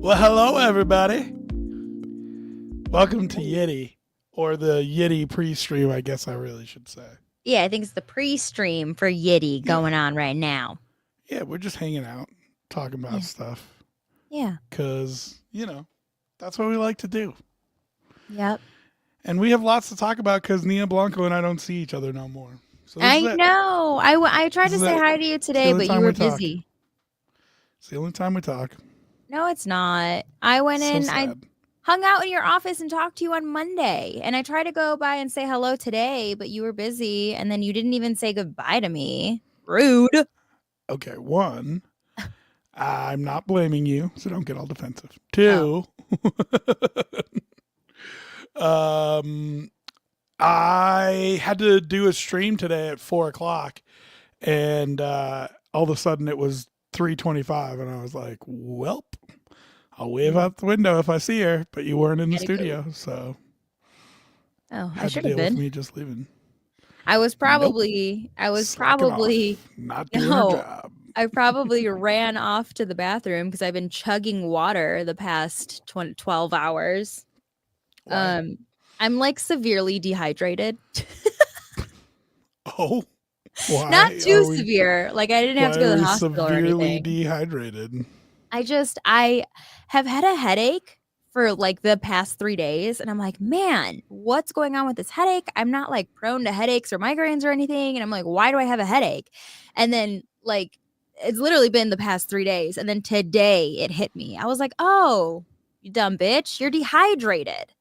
Well, hello, everybody. Welcome to Yitty, or the Yitty pre-stream, I guess I really should say. Yeah, I think it's the pre-stream for Yitty Yeah, going on right now. yeah, we're just hanging out, talking about Yeah. stuff, Yeah. because, that's what we like to do. Yep. And we have lots to talk about because Nia Blanco and I don't see each other no more. So this is I it. know. I tried This to is say it. hi to you It's the today, only but you time were we talk. busy. It's the only time we talk. No, it's not. I went So in, I sad. hung out in your office and talked to you on Monday. And I tried to go by and say hello today, but you were busy. And then you didn't even say goodbye to me. Rude. Okay, one, I'm not blaming you, so don't get all defensive. Oh. Two, um, I had to do a stream today at 4 o'clock, and all of a sudden it was 3:25, and I was like, "Welp, I'll wave out the window if I see her." But you weren't in the Gotta go. studio, so Oh, I had to should have deal with been. me just leaving. I was Nope, probably, slacking off, not doing her no, job. I probably ran off to the bathroom because I've been chugging water the past 12 hours. Why? Um, I'm like severely dehydrated. Oh, Not why are too we? severe. Like I didn't have Why to go are to the we hospital or severely anything. dehydrated? I have had a headache for like the past 3 days. And I'm like, man, what's going on with this headache? I'm not like prone to headaches or migraines or anything. And I'm like, why do I have a headache? And then like it's literally been the past 3 days. And then today it hit me. I was like, oh, you dumb bitch, you're dehydrated.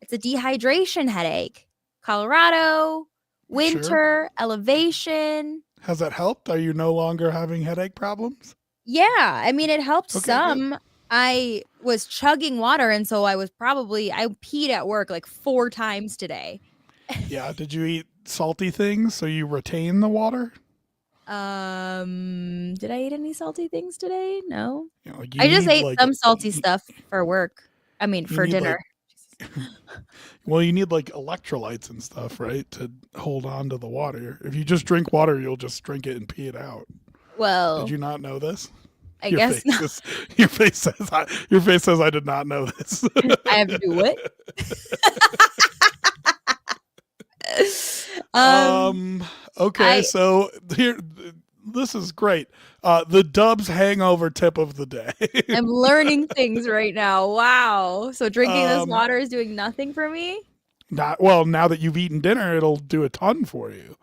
It's a dehydration headache. Colorado, Sure. winter, elevation. Has that helped? Are you no longer having headache problems? Yeah, I mean, it helped Okay, good. some. I was chugging water, and so I peed at work like 4 times today. Yeah. Did you eat salty things so you retain the water? Did I eat any salty things today? No. Like you I just need ate like some salty stuff for work. I mean, you for need dinner. like well, you need like electrolytes and stuff, right, to hold on to the water. If you just drink water, you'll just drink it and pee it out. Did Well, you not know this? I Your guess face is your face says I did not know this. I have to do what? um, um okay, I so here this is great. The Dubs hangover tip of the day. am learning things right now. Wow. So drinking this um water is doing nothing for me? Not well, now that you've eaten dinner, it'll do a ton for you.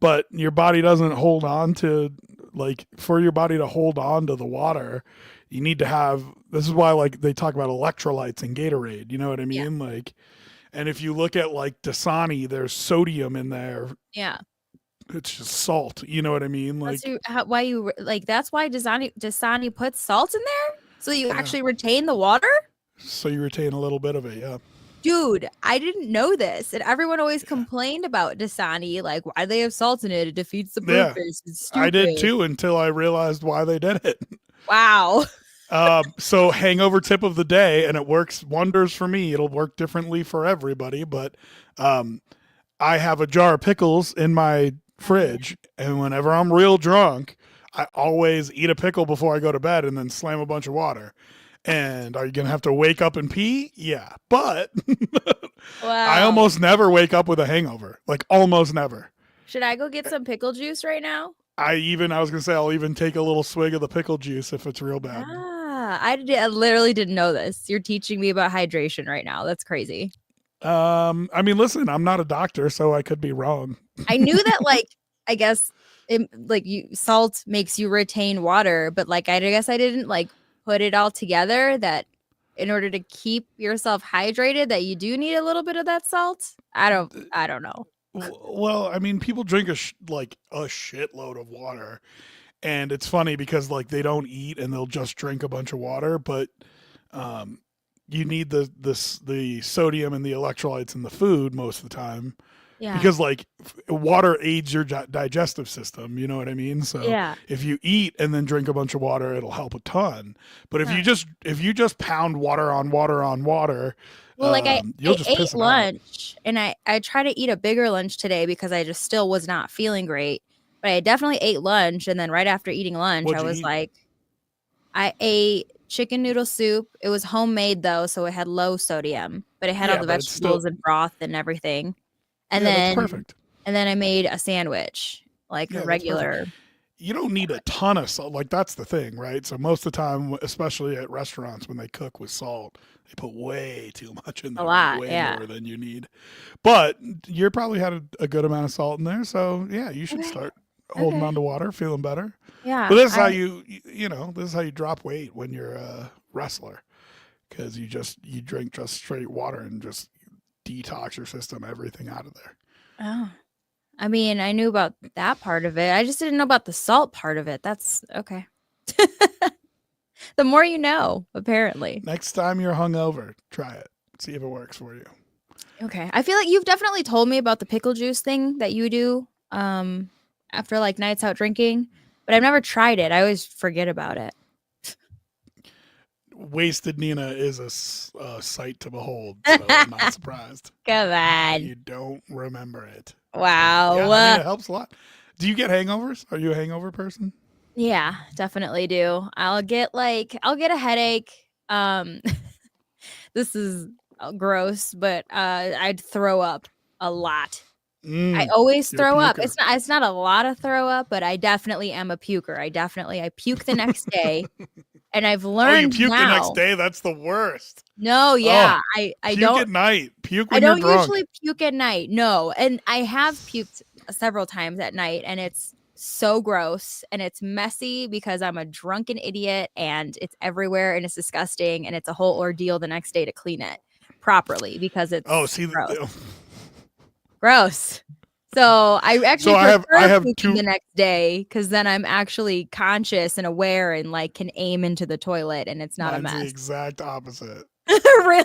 But your body doesn't hold on to like for your body to hold on to the water, you need to have this is why like they talk about electrolytes and Gatorade, you know what I Yeah. mean? Like and if you look at like Dasani, there's sodium in there. Yeah. It's just salt, you know what I mean? That's Like why you like that's why Dasani puts salt in there so you yeah. actually retain the water? So you retain a little bit of it, yeah. Dude, I didn't know this. And everyone always Yeah. complained about Dasani like why do they have salt in it? It defeats the Yeah. purpose. It's I did stupid. too until I realized why they did it. Wow. So hangover tip of the day, and it works wonders for me. It'll work differently for everybody, but um, I have a jar of pickles in my Oh yeah. fridge, and whenever I'm real drunk, I always eat a pickle before I go to bed, and then slam a bunch of water. And are you gonna have to wake up and pee? Yeah, but I Wow. almost never wake up with a hangover. Like almost never. Should I go get some pickle juice right now? I was gonna say I'll even take a little swig of the pickle juice if it's real bad. Ah, I literally didn't know this. You're teaching me about hydration right now. That's crazy. I mean, listen, I'm not a doctor, so I could be wrong. I knew that like I guess like you salt makes you retain water, but like I guess I didn't like put it all together that in order to keep yourself hydrated that you do need a little bit of that salt. I don't know. Well, I mean, people drink like a shitload of water, and it's funny because like they don't eat and they'll just drink a bunch of water, but um, you need the sodium and the electrolytes in the food most of the time Yeah. because like water aids your digestive system, you know what I mean? So Yeah. if you eat and then drink a bunch of water, it'll help a ton. But Huh. if you just pound water on water on water, Well, like you'll I just ate piss it out. lunch and I try to eat a bigger lunch today because I just still was not feeling great. But I definitely ate lunch and then right after eating lunch I What'd you was eat? like I ate chicken noodle soup. It was homemade though, so it had low sodium, but it had all Yeah, the but it's still vegetables and broth and everything. And yeah, that's then perfect. I made a sandwich, like a Yeah, that's perfect. regular. You don't need a ton of salt. Like that's the thing, right? So most of the time, especially at restaurants, when they cook with salt, they put way too much in A there, lot, way yeah. more than you need. But you probably had a good amount of salt in there, so yeah, you should Okay. start holding on Okay. to water, feeling better. But Yeah. this is I how this is how you drop weight when you're a wrestler, because you drink just straight water and just detox your system, everything out of there. oh. I mean, I knew about that part of it. I just didn't know about the salt part of it. That's okay. The more you know, apparently. Next time you're hungover, try it. See if it works for you. Okay. I feel like you've definitely told me about the pickle juice thing that you do after like nights out drinking, but I've never tried it. I always forget about it. Wasted Nina is a sight to behold, so I'm not surprised Come that on. you don't remember it. Wow. Yeah, I mean, it helps a lot. Do you get hangovers? Are you a hangover person? Yeah, definitely do. I'll get a headache. This is gross, but I'd throw up a lot. I always You're a throw up. puker. It's not a lot of throw up, but I definitely am a puker. I puke the next day, and I've Oh, you learned puke the next now. day? That's the worst. No, Oh, yeah, I puke don't at night. Puke I when you're don't drunk. usually puke at night. No, and I have puked several times at night, and it's so gross and it's messy because I'm a drunken idiot and it's everywhere and it's disgusting and it's a whole ordeal the next day to clean it properly because Oh, it's see, gross. Gross. So I actually so I prefer have puking the two. next day because then I'm actually conscious and aware and like can aim into the toilet and it's not a Mine's the mess. exact opposite. Really?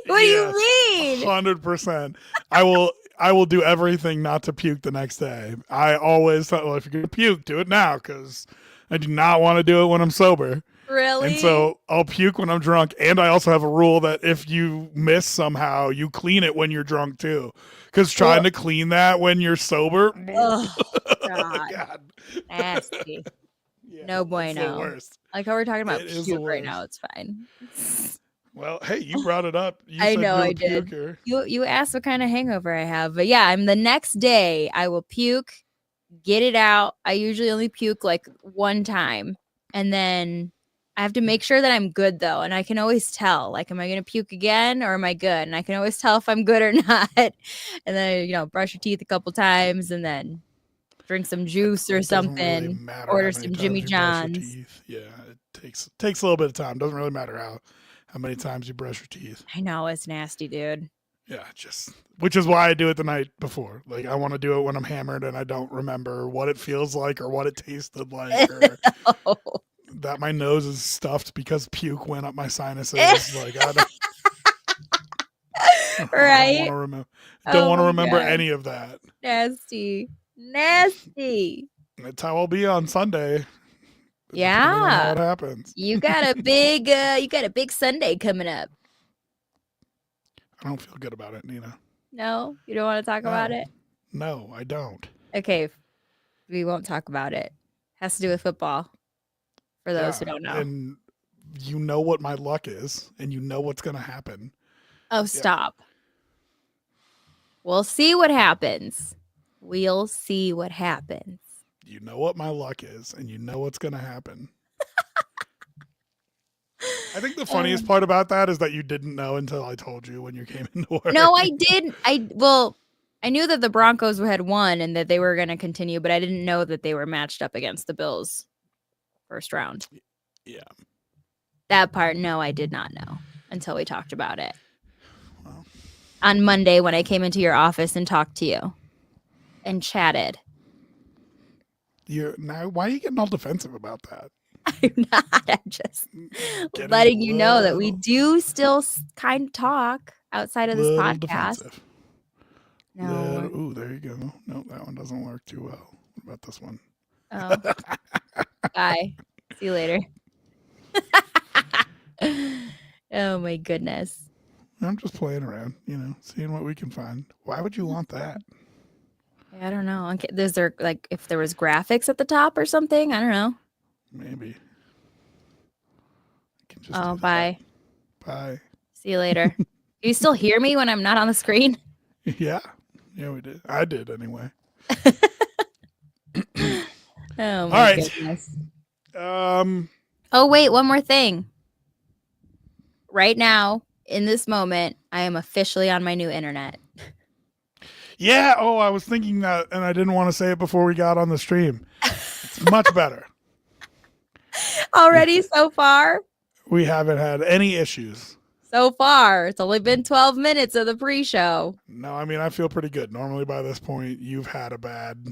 What do you Yes, mean? 100%. I will do everything not to puke the next day. I always thought, well, if you're gonna puke, do it now, because I do not want to do it when I'm sober. And Really? so I'll puke when I'm drunk. And I also have a rule that if you miss somehow, you clean it when you're drunk too. Because trying to clean that when you're sober, Oh oh God, God, nasty. yeah, No it's the bueno. worst. Like how we're talking about It is the puke right worst. now. It's fine. Well, hey, you brought it up. You I said know you're I a did. puker. You asked what kind of hangover I have, but yeah, I'm the next day I will puke, get it out. I usually only puke like one time, and then I have to make sure that I'm good though, and I can always tell. Like, am I gonna puke again or am I good? And I can always tell if I'm good or not. And then brush your teeth a couple times, and then drink some juice or It doesn't really something. matter how Order many some Jimmy times you brush your John's. teeth. Yeah, it takes a little bit of time. Doesn't really matter how many times you brush your teeth. I know it's nasty, dude. Yeah, just which is why I do it the night before. Like I want to do it when I'm hammered and I don't remember what it feels like or what it tasted like or Oh. that my nose is stuffed because puke went up my sinuses. Like I don't, I don't want Right? to remember. Don't Oh want to my remember god. any of that. Nasty. Nasty. That's how I'll be on Sunday, depending on how Yeah. it happens. You got a big Sunday coming up. I don't feel good about it, Nina. No? You don't want to talk about No, it? no, I don't. Okay, we won't talk about it. Has to do with football for those Yeah, who don't know. and you know what my luck is, and you know what's gonna happen. Oh, Yeah, stop. We'll see what happens. We'll see what happens. you know what my luck is, and you know what's gonna happen. I think the funniest part about that is that you didn't know until I told you when you came into work. No, I did. I knew that the Broncos had won and that they were going to continue, but I didn't know that they were matched up against the Bills first round. Yeah. That part, no, I did not know until we talked about it. Well, On Monday when I came into your office and talked to you and chatted. now why are you getting all defensive about that? I'm not. I'm just Getting letting you know that we little- do still kind of talk outside of this little podcast. defensive. No. Ooh, there you go. No, that one doesn't work too well. What about this one? Oh. Bye. See you later. Oh my goodness. I'm just playing around, seeing what we can find. Why would you want that? I don't know. Okay, is there like if there was graphics at the top or something? I don't know. Maybe. I can Just Oh, do that. bye. Bye. See you later. Do you still hear me when I'm not on the screen? Yeah. Yeah, we did. I did anyway. Oh my All right. goodness. Um, Oh, wait, one more thing. Right now, in this moment, I am officially on my new internet. yeah. Oh, I was thinking that, and I didn't want to say it before we got on the stream. It's much better. Already so far? We haven't had any issues. So far. It's only been 12 minutes of the pre-show. No, I mean, I feel pretty good. Normally by this point, you've had a bad,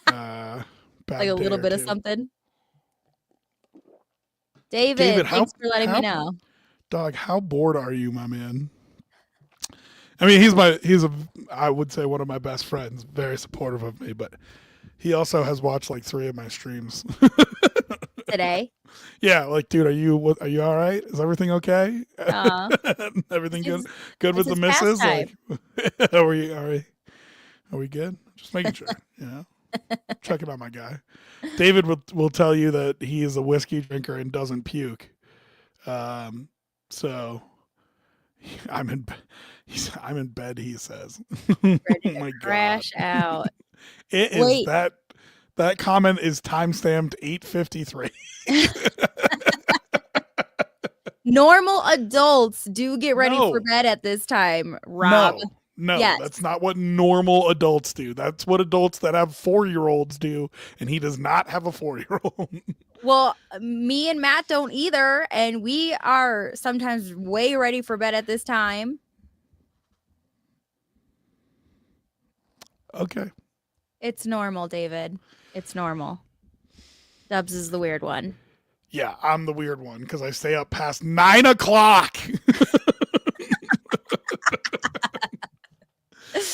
bad Like a day little or bit of two. something. David, how- thanks for letting how- me know. Dog, how bored are you, my man? I mean, I would say one of my best friends, very supportive of me, but he also has watched like 3 of my streams. Today. Yeah, like, dude, are you all right? Is everything okay? Everything good? It's Good with the his missus? pastime. Like, are we good? Just making sure, checking on my guy. David will tell you that he is a whiskey drinker and doesn't puke. So I'm in bed, he says. Ready Oh to my crash out. It is Wait. that comment is timestamped 8:53. Normal adults do get ready No. for bed at this time, Rob. No, Yes. that's not what normal adults do. That's what adults that have 4-year-olds do, and he does not have a 4-year-old. Well, me and Matt don't either, and we are sometimes way ready for bed at this time. Okay. It's normal, David. It's normal. Dubs is the weird one. Yeah, I'm the weird one because I stay up past 9 o'clock.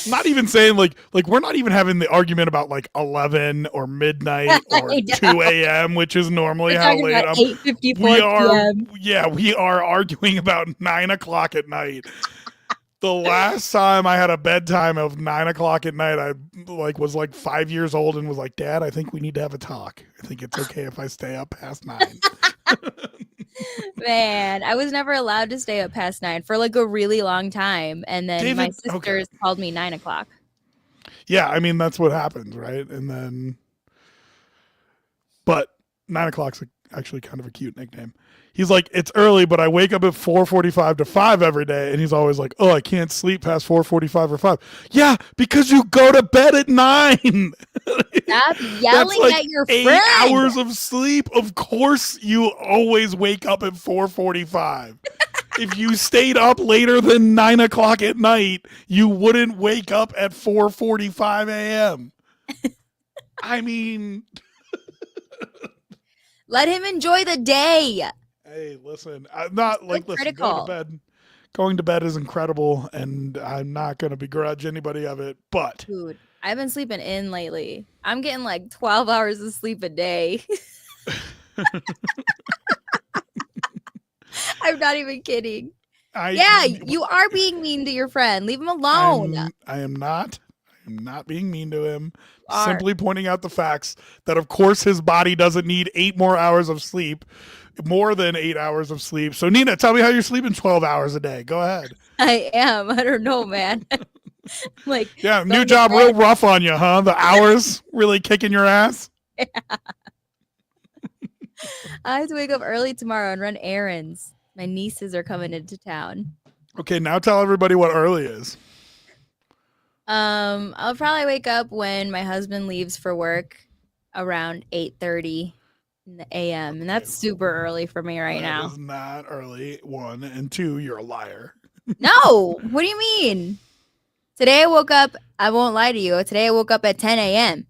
Not even saying like we're not even having the argument about like 11 or midnight or I 2 a.m., which is normally We're how talking late about I'm. 8:54 We are, p.m. yeah, we are arguing about 9 o'clock at night. The last time I had a bedtime of 9 o'clock at night, I was 5 years old and was like, Dad, I think we need to have a talk. I think it's okay if I stay up past 9. Man, I was never allowed to stay up past 9 for like a really long time. And then my David, sisters called me 9 o'clock. Yeah, I mean, that's what happens, right? And then, but 9 o'clock's actually kind of a cute nickname. He's like, it's early, but I wake up at 4:45 to 5 every day. And he's always like, oh, I can't sleep past 4:45 or 5. Yeah, because you go to bed at 9. Stop yelling like at your 8 friend. hours of sleep. Of course, you always wake up at 4:45. If you stayed up later than 9 o'clock at night, you wouldn't wake up at 4:45 a.m. I mean, Let him enjoy the day. hey, listen, I'm not So listen, critical. Going to bed is incredible, and I'm not going to begrudge anybody of it, but Dude, I've been sleeping in lately. I'm getting like 12 hours of sleep a day. I'm not even kidding. You are being mean to your friend. Leave him alone. I am not being mean to him. You are. Simply pointing out the facts that, of course, his body doesn't need 8 more hours of sleep, more than 8 hours of sleep. So, Nina, tell me how you're sleeping 12 hours a day. Go ahead. I am. I don't know, man. Like, Yeah, going new to job, bed. real rough on you, huh? The hours really kicking your ass. I have to wake up early tomorrow and run errands. My nieces are coming into town. Okay, now tell everybody what early is. I'll probably wake up when my husband leaves for work around 8:30 in the a.m. and that's super early for me right now. That is not early, 1, and 2, you're a liar. No, what do you mean? Today I woke up, I won't lie to you, today I woke up at 10 a.m.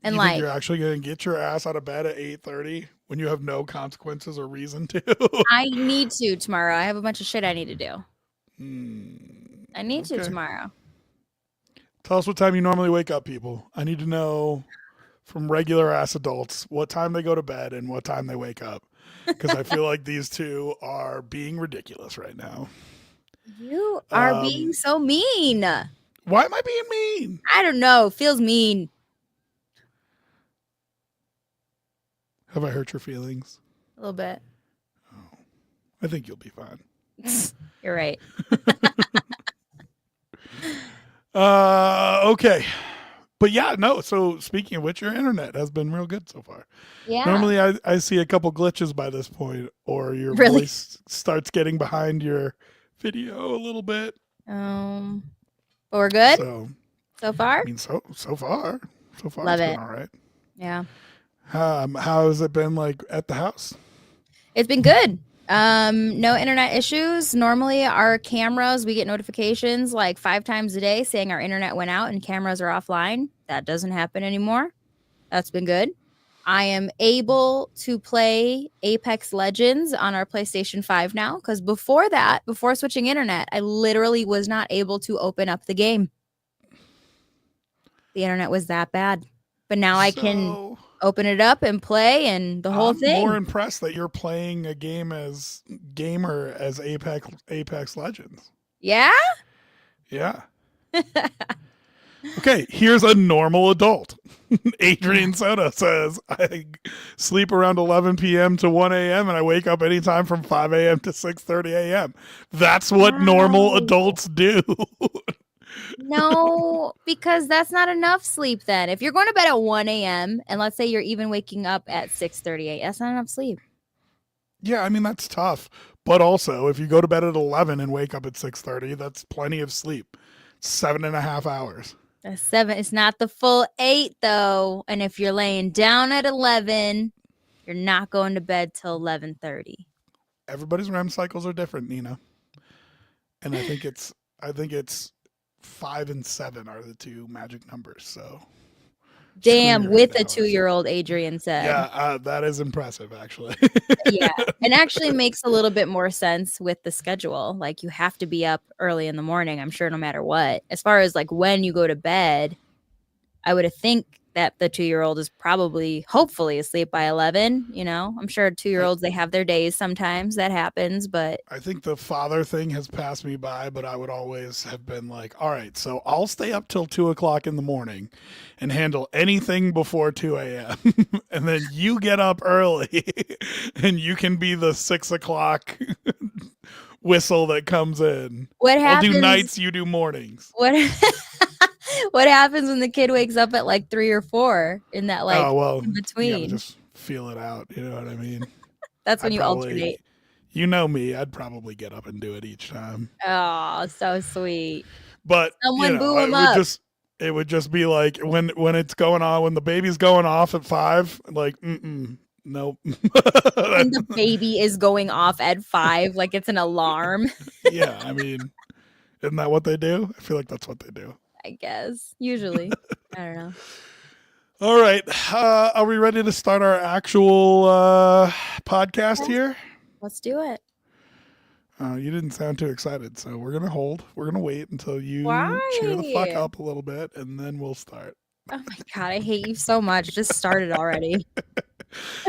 And You think like, you're actually going to get your ass out of bed at 8:30 when you have no consequences or reason to? I need to tomorrow. I have a bunch of shit I need to do. I need to Okay. tomorrow. Tell us what time you normally wake up, people. I need to know from regular ass adults what time they go to bed and what time they wake up. Because I feel like these two are being ridiculous right now. You are being so mean. Why am I being mean? I don't know. Feels mean. Have I hurt your feelings? little bit. I think you'll be fine. You're right. Okay. But yeah, no. So speaking of which, your internet has been real good so far. Yeah. Normally, I see a couple glitches by this point, or your Really? voice starts getting behind your video a little bit. But we're good so far. I mean, so far, Love it's it. been all right. Yeah. How has it been like at the house? It's been good. No internet issues. Normally our cameras, we get notifications like 5 times a day saying our internet went out and cameras are offline. That doesn't happen anymore. That's been good. I am able to play Apex Legends on our PlayStation 5 now, because before that, before switching internet, I literally was not able to open up the game. The internet was that bad. But now I can open it up and play and the whole thing. I'm more impressed that you're playing a game as Apex Legends. Yeah? Yeah. Okay, here's a normal adult. Adrian Soto says, I sleep around 11 p.m. to 1 a.m. and I wake up anytime from 5 a.m. to 6:30 a.m. That's what normal adults do. No, because that's not enough sleep then. If you're going to bed at 1 a.m. and let's say you're even waking up at 6:30 a.m., that's not enough sleep. Yeah, I mean, that's tough. But also, if you go to bed at 11 and wake up at 6:30, that's plenty of sleep. 7.5 hours. That's 7. It's not the full 8, though. And if you're laying down at 11, you're not going to bed till 11:30. Everybody's REM cycles are different, Nina. And I think it's 5 and 7 are the two magic numbers. So, damn, with a 2-year-old, Adrian said. Yeah, that is impressive, actually. Yeah, and actually makes a little bit more sense with the schedule. Like, you have to be up early in the morning, I'm sure, no matter what. As far as like when you go to bed, I would think that the 2-year-old is probably, hopefully, asleep by 11. You know, I'm sure 2-year-olds, they have their days sometimes. That happens, but I think the father thing has passed me by, but I would always have been like, all right, so I'll stay up till 2 o'clock in the morning and handle anything before 2 a.m. And then you get up early and you can be the 6 o'clock whistle that comes in. What happens? I'll do nights, you do mornings. What happens when the kid wakes up at like 3 or 4 in that in between? Yeah, just feel it out. You know what I mean? That's when you alternate. You know me, I'd probably get up and do it each time. Oh, so sweet. But someone boo him up. It would just be like when it's going on, when the baby's going off at 5, like, nope. When the baby is going off at 5, like it's an alarm. Yeah, I mean, isn't that what they do? I feel like that's what they do. I guess. Usually. I don't know. All right. Are we ready to start our actual podcast here? Let's do it. You didn't sound too excited, so we're going to hold. We're going to wait until you cheer the fuck up a little bit, and then we'll start. Oh my God, I hate you so much. Just started already.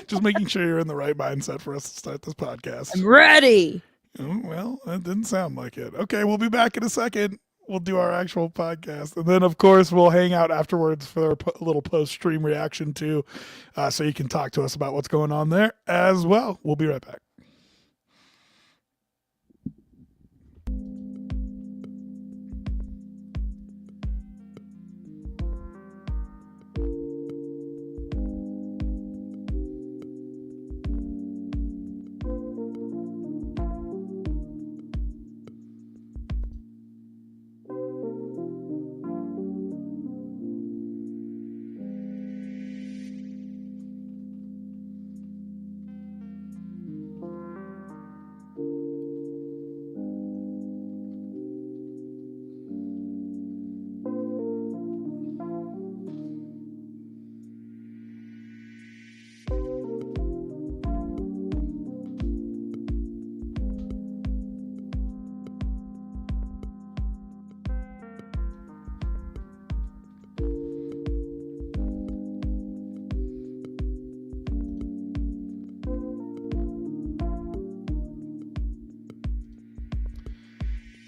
Just making sure you're in the right mindset for us to start this podcast. I'm ready. Oh, well, that didn't sound like it. Okay, we'll be back in a second. We'll do our actual podcast. And then, of course, we'll hang out afterwards for our little post-stream reaction, too, so you can talk to us about what's going on there as well. We'll be right back.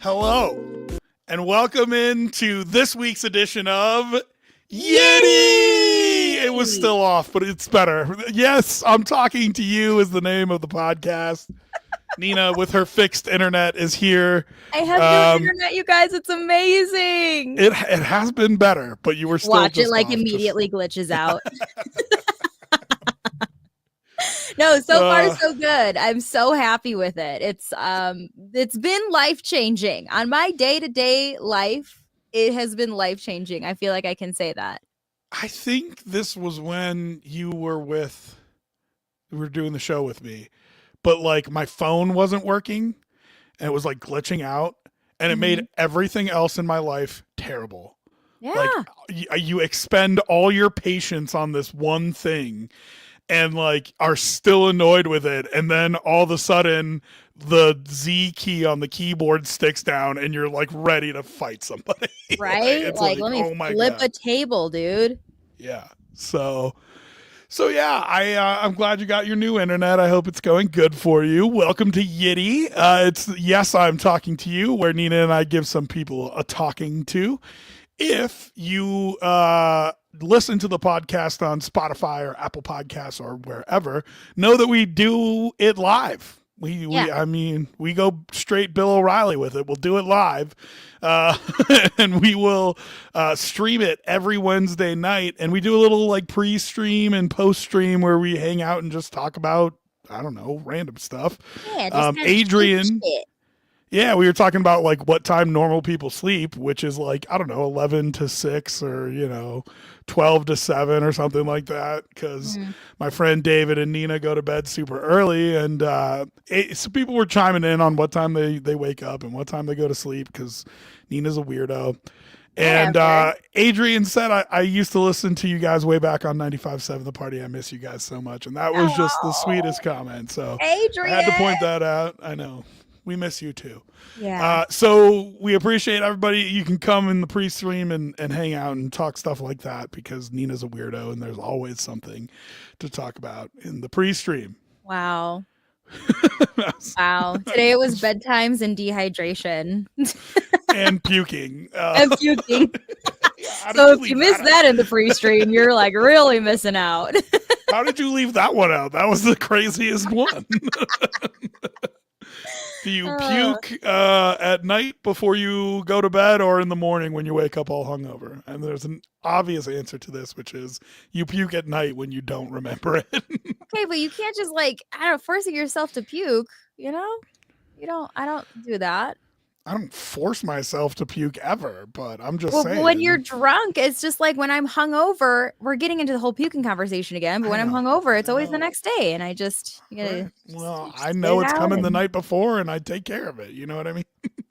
Hello, and welcome into this week's edition of Yeti it was still off, but it's better. Yes, I'm talking to you is the name of the podcast. Nina, with her fixed internet, is here. I have new internet, you guys. It's amazing. It has been better, but you were still watch just it like off, immediately glitches out. No, so far so good. I'm so happy with it. It's been life-changing. On my day-to-day life, it has been life-changing. I feel like I can say that. I think this was when you were doing the show with me, but like my phone wasn't working and it was like glitching out and it made everything else in my life terrible. Yeah. Like you expend all your patience on this one thing and like are still annoyed with it, and then all of a sudden the Z key on the keyboard sticks down and you're like ready to fight somebody. Right? Like let me flip a table, dude. Yeah. So yeah, I'm glad you got your new internet. I hope it's going good for you. Welcome to Yitty. It's Yes, I'm Talking to You, where Nina and I give some people a talking to. If you listen to the podcast on Spotify or Apple Podcasts or wherever, know that we do it live. We go straight Bill O'Reilly with it. We'll do it live, and we will stream it every Wednesday night. And we do a little like pre-stream and post-stream where we hang out and just talk about, I don't know, random stuff. Yeah, Adrian. Yeah, we were talking about like what time normal people sleep, which is like, I don't know, 11 to 6 or, 12 to 7 or something like that. Because my friend David and Nina go to bed super early. And so people were chiming in on what time they wake up and what time they go to sleep because Nina's a weirdo. And Adrian said, I used to listen to you guys way back on 95.7 The Party. I miss you guys so much. And that was just the sweetest comment. So Adrian, I had to point that out. I know. We miss you too. Yeah. So we appreciate everybody. You can come in the pre-stream and hang out and talk stuff like that because Nina's a weirdo and there's always something to talk about in the pre-stream. Wow. Wow. Today it was bedtimes and dehydration. And puking. And puking. So if you missed that in the pre-stream, you're like really missing out. How did you leave that one out? That was the craziest one. Do you puke at night before you go to bed or in the morning when you wake up all hungover? And there's an obvious answer to this, which is you puke at night when you don't remember it. Okay, but you can't just forcing yourself to puke, I don't do that. I don't force myself to puke ever, but I'm just saying. When you're drunk, it's just like when I'm hungover, we're getting into the whole puking conversation again, but when I'm hungover, it's always the next day. And I just, I know it's coming the night before and I take care of it. You know what I mean?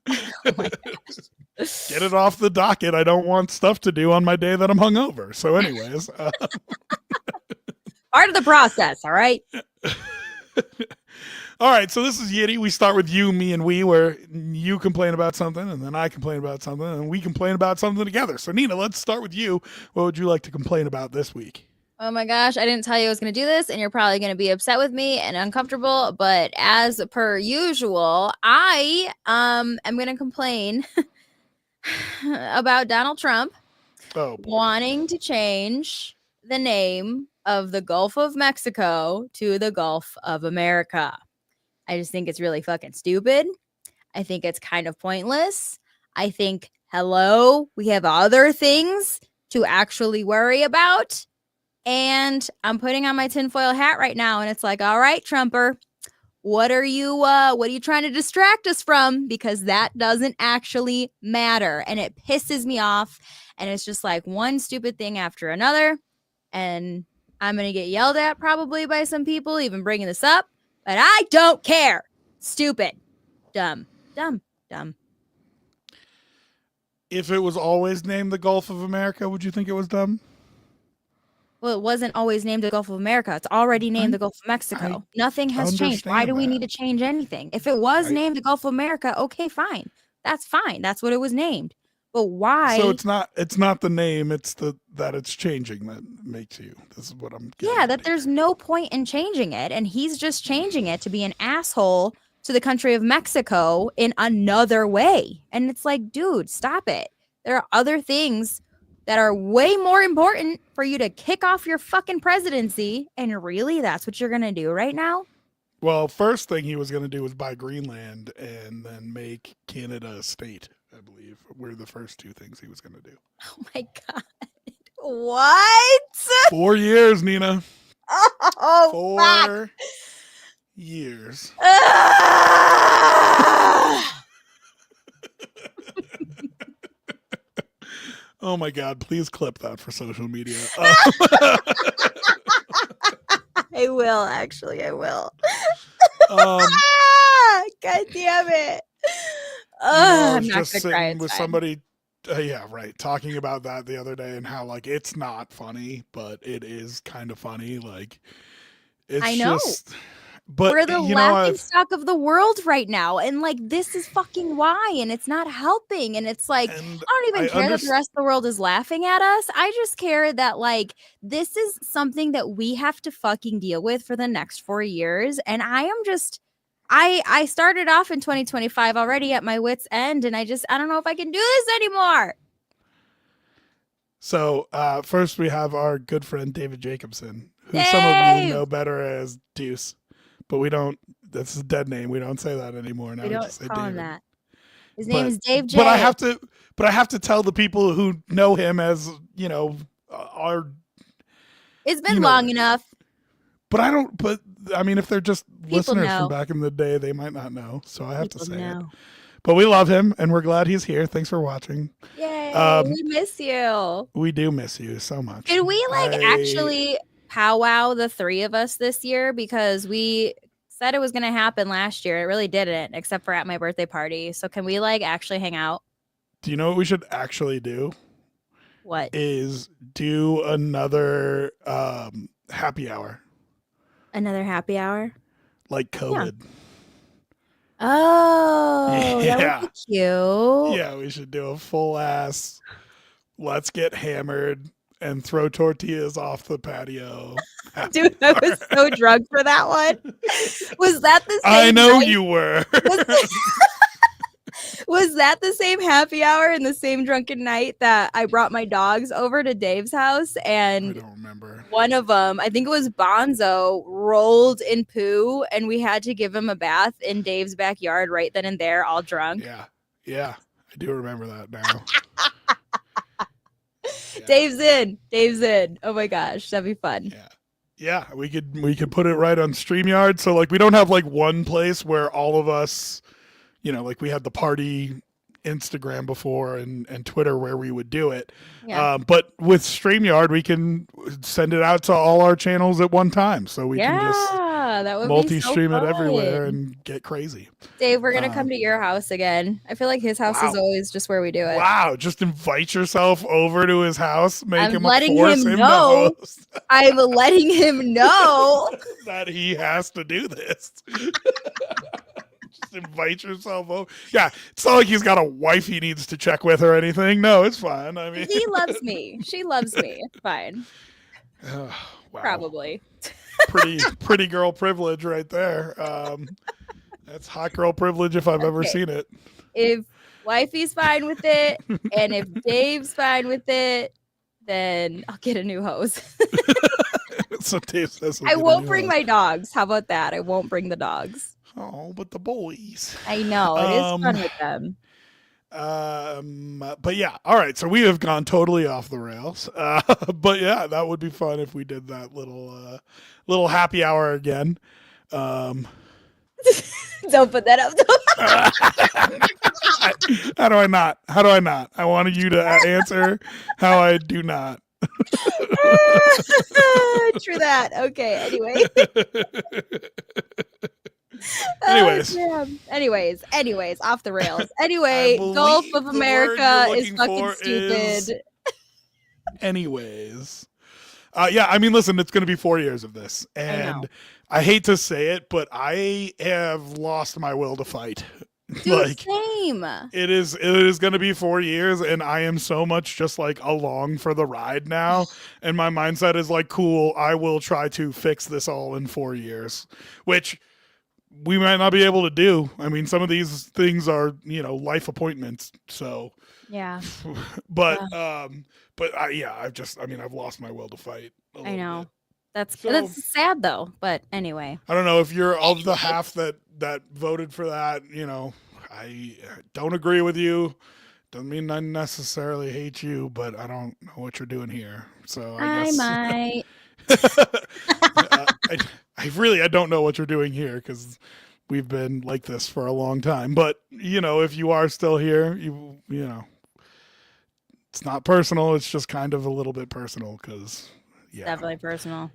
Oh my gosh. Get it off the docket. I don't want stuff to do on my day that I'm hungover. So anyways. Part of the process. All right. All right, so this is Yitty. We start with you, me, and we, where you complain about something, and then I complain about something, and we complain about something together. So, Nina, let's start with you. What would you like to complain about this week? Oh my gosh, I didn't tell you I was going to do this, and you're probably going to be upset with me and uncomfortable, but as per usual, I am going to complain about Donald Trump wanting to change the name of the Gulf of Mexico to the Gulf of America. I just think it's really fucking stupid. I think it's kind of pointless. I think, hello, we have other things to actually worry about. And I'm putting on my tinfoil hat right now. And it's like, all right, Trumper, what are you trying to distract us from? Because that doesn't actually matter. And it pisses me off. And it's just like one stupid thing after another. And I'm going to get yelled at probably by some people even bringing this up. But I don't care. Stupid. Dumb. If it was always named the Gulf of America, would you think it was dumb? Well, it wasn't always named the Gulf of America. It's already named the Gulf of Mexico. Nothing has changed. Why do we need to change anything? If it was named the Gulf of America, okay, fine. That's fine. That's what it was named. But why? So it's not the name, it's that it's changing that makes you. This is what I'm getting. Yeah, that there's no point in changing it. And he's just changing it to be an asshole to the country of Mexico in another way. And it's like, dude, stop it. There are other things that are way more important for you to kick off your fucking presidency. And really, that's what you're going to do right now? Well, first thing he was going to do was buy Greenland and then make Canada a state, I believe, were the first two things he was going to do. Oh my God. What? 4 years, Nina. Oh, 4 years. Oh my God, please clip that for social media. I will, actually. I will. Um, God damn it. I I'm was not just going to cry. sitting It's with fine. somebody, yeah, right, talking about that the other day and how, like, it's not funny, but it is kind of funny. Like, it's I know. just, but We're the you know, laughing stock of the world right now. And like, this is fucking why. And it's not helping. And it's like, and I don't even I care that the understand. rest of the world is laughing at us. I just care that like, this is something that we have to fucking deal with for the next 4 years. And I am just, I started off in 2025 already at my wit's end. And I don't know if I can do this anymore. So first we have our good friend David Jacobson, who some of you know better as Deuce, but we don't. That's his dead name. We don't say that anymore. Now We we don't just say call him David. that. His name is Dave J. But I have to. But I have to tell the people who know him as our. It's been long enough. But I don't. But I mean, if they're just listeners know. from back in the day, they might not know. So I have to say know. it. But we love him, and we're glad he's here. Thanks for watching. Yay! We miss you. We do miss you so much. Could we actually powwow the three of us this year? Because we said it was going to happen last year. It really didn't, except for at my birthday party. So can we like actually hang out? Do you know what we should actually do? What? Is do another happy hour. Another happy hour? Like COVID. Yeah. Oh, yeah. That would be cute. Yeah, we should do a full ass let's get hammered and throw tortillas off the patio. Dude, I was so drunk for that one. Was that the same I know night? you were. Was that the same happy hour and the same drunken night that I brought my dogs over to Dave's house? And I don't remember. One of them, I think it was Bonzo, rolled in poo and we had to give him a bath in Dave's backyard right then and there, all drunk. Yeah. I do remember that now. Yeah. Dave's in. Oh my gosh, that'd be fun. Yeah, we could put it right on StreamYard. So like we don't have like one place where all of us, like we had the party Instagram before and Twitter where we would do it. Yeah. But with StreamYard, we can send it out to all our channels at one time. So we can just that would multi-stream be so it everywhere fun. and get crazy. Dave, we're going to come to your house again. I feel like his house is always just where we do it. Wow. Just invite yourself over to his house. I'm letting him know. I'm letting him know that he has to do this. Invite yourself over. Yeah, it's not like he's got a wife he needs to check with or anything. No, it's fine. I mean, he loves me. She loves me. It's fine. Wow. Probably. Pretty girl privilege right there. That's hot girl privilege if I've ever seen it. If wifey's fine with it, and if Dave's fine with it, then I'll get a new hose. So Dave says I won't bring my dogs. How about that? I won't bring the dogs. Oh, but the boys. I know. It is fun with them. But yeah, all right. So we have gone totally off the rails. But yeah, that would be fun if we did that little happy hour again. Don't put that up. How do I not? I wanted you to answer how I do not. True that. Okay. Anyways, off the rails. Anyway, Gulf of America is fucking stupid. Anyways. Yeah, I mean, listen, it's going to be 4 years of this. And I hate to say it, but I have lost my will to fight. Dude, same. It is going to be 4 years, and I am so much just like along for the ride now. And my mindset is like, cool, I will try to fix this all in 4 years, which we might not be able to do. I mean, some of these things are, life appointments. So, Yeah. but, Uh, I've lost my will to fight a I little know. bit. That's So sad though. But anyway. I don't know if you're of the half that voted for that. I don't agree with you. Doesn't mean I necessarily hate you, but I don't know what you're doing here. So I I guess might. I don't know what you're doing here because we've been like this for a long time. But if you are still here, it's not personal. It's just kind of a little bit personal because Definitely personal.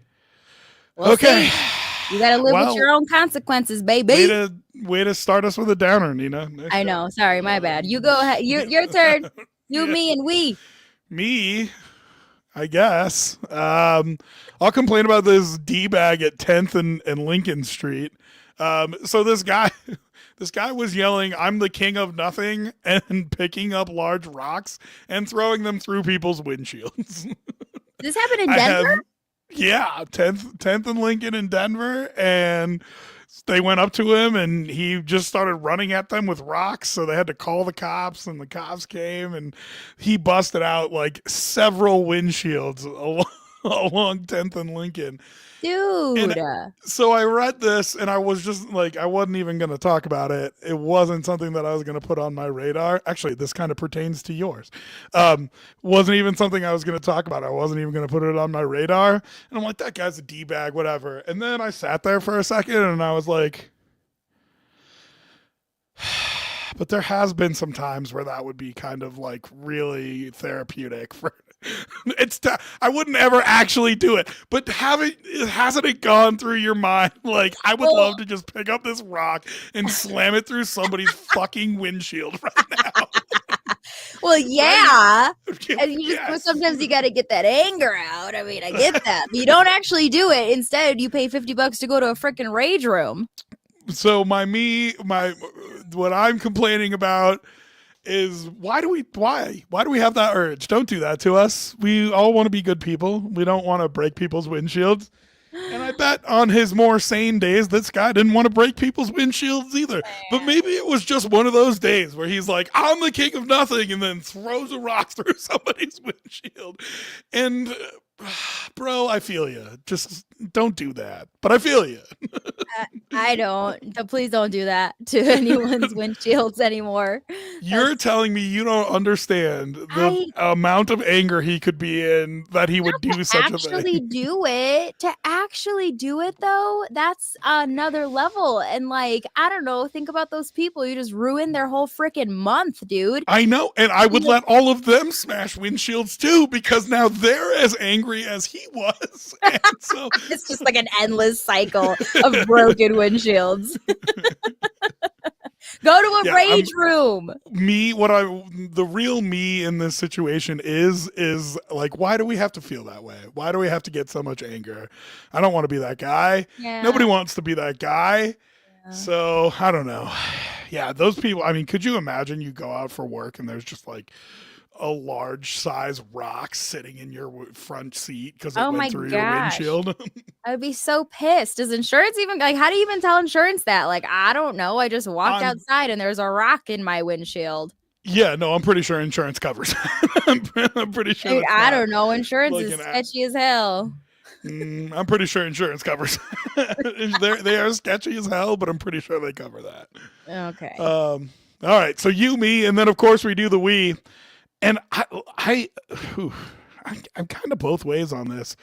We'll Okay. see. You gotta live with your own consequences, baby. Way to start us with a downer, Nina. I know. Sorry, my bad. You go ahead. Your turn. You, me, and we. Me, I guess. I'll complain about this D-bag at 10th and Lincoln Street. So this guy was yelling, "I'm the king of nothing," and picking up large rocks and throwing them through people's windshields. This happened in Denver? Yeah, 10th and Lincoln in Denver, and they went up to him and he just started running at them with rocks, so they had to call the cops, and the cops came and he busted out like several windshields along 10th and Lincoln. Dude. And so I read this and I was just like, I wasn't even going to talk about it. It wasn't something that I was going to put on my radar. Actually, this kind of pertains to yours. Wasn't even something I was going to talk about. I wasn't even going to put it on my radar. And I'm like, that guy's a D-bag, whatever. And then I sat there for a second and I was like, but there has been some times where that would be kind of like really therapeutic for I wouldn't ever actually do it, but hasn't it gone through your mind like I would love to just pick up this rock and slam it through somebody's fucking windshield right now? Well, yeah. Right? And you just sometimes you got to get that anger out. I mean, I get that. But you don't actually do it. Instead, you pay $50 to go to a freaking rage room. So what I'm complaining about is why do we have that urge? Don't do that to us. We all want to be good people. We don't want to break people's windshields. And I bet on his more sane days, this guy didn't want to break people's windshields either. But maybe it was just one of those days where he's like, I'm the king of nothing, and then throws a rock through somebody's windshield. And bro, I feel you. Just don't do that. But I feel you. I don't. Please don't do that to anyone's windshields anymore. You're telling me you don't understand the amount of anger he could be in that he would do such a thing. To actually do it, though, that's another level. And like, I don't know, think about those people. You just ruined their whole freaking month, dude. I know. And I would let all of them smash windshields too, because now they're as angry as he was. And so it's just like an endless cycle of broken windshields. Go to a rage room. The real me in this situation is like, why do we have to feel that way? Why do we have to get so much anger? I don't want to be that guy. Yeah. Nobody wants to be that guy. Yeah. So I don't know. Yeah, those people, I mean, could you imagine you go out for work and there's just like a large size rock sitting in your front seat because it went through your windshield? I would be so pissed. Does insurance even, like, how do you even tell insurance that? Like, I don't know. I just walked outside and there's a rock in my windshield. Yeah, no, I'm pretty sure insurance covers. I'm pretty sure. Dude, I don't know. Insurance is sketchy as hell. I'm pretty sure insurance covers. They are sketchy as hell, but I'm pretty sure they cover that. Okay. All right. So you, me, and then of course we do the we. And I'm kind of both ways on this.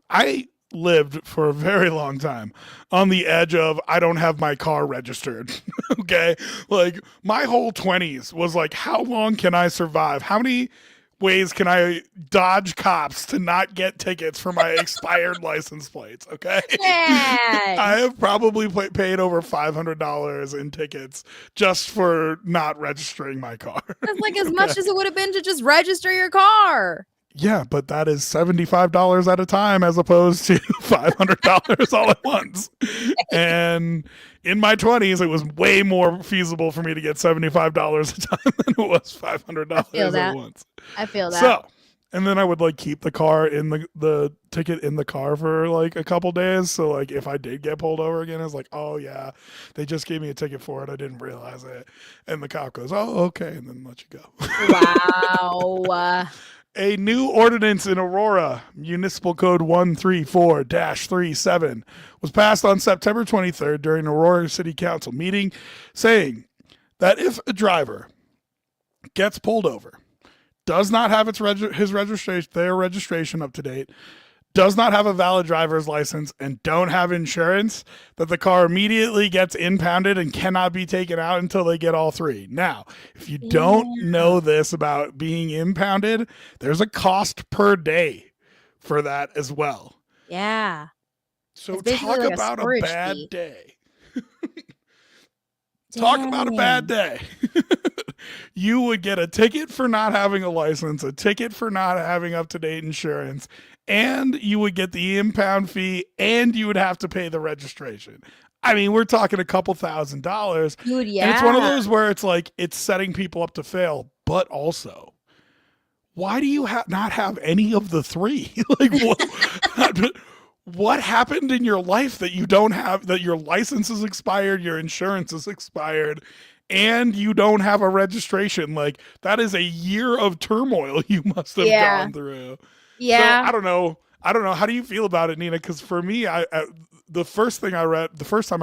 I lived for a very long time on the edge of I don't have my car registered. Okay. Like my whole 20s was like, how long can I survive? How many ways can I dodge cops to not get tickets for my expired license plates? Okay. I have probably paid over $500 in tickets just for not registering my car. That's like as much as it would have been to just register your car. Yeah, but that is $75 at a time as opposed to $500 all at once. And in my 20s, it was way more feasible for me to get $75 a time than it was $500 at once. I feel that. So And then I would like keep the car in the ticket in the car for like a couple days. So like if I did get pulled over again, I was like, oh yeah, they just gave me a ticket for it. I didn't realize it. And the cop goes, oh okay, and then let you go. Wow. A new ordinance in Aurora, Municipal Code 134-37, was passed on September 23rd during Aurora City Council meeting, saying that if a driver gets pulled over, does not have their registration up to date, does not have a valid driver's license, and don't have insurance, that the car immediately gets impounded and cannot be taken out until they get all three. Now, if you don't know this about being impounded, there's a cost per day for that as well. Yeah. So It's basically talk like a about a storage bad fee. day. Talk about a bad day. You would get a ticket for not having a license, a ticket for not having up-to-date insurance, and you would get the impound fee, and you would have to pay the registration. I mean, we're talking a couple $1,000s. Dude, yeah. And it's one of those where it's like, it's setting people up to fail, but also, why do you not have any of the three? Like, what happened in your life that you don't have, that your license is expired, your insurance is expired, and you don't have a registration? Like, that is a year of turmoil you must have gone through. Yeah. So I don't know. How do you feel about it, Nina? Because for me, the first time I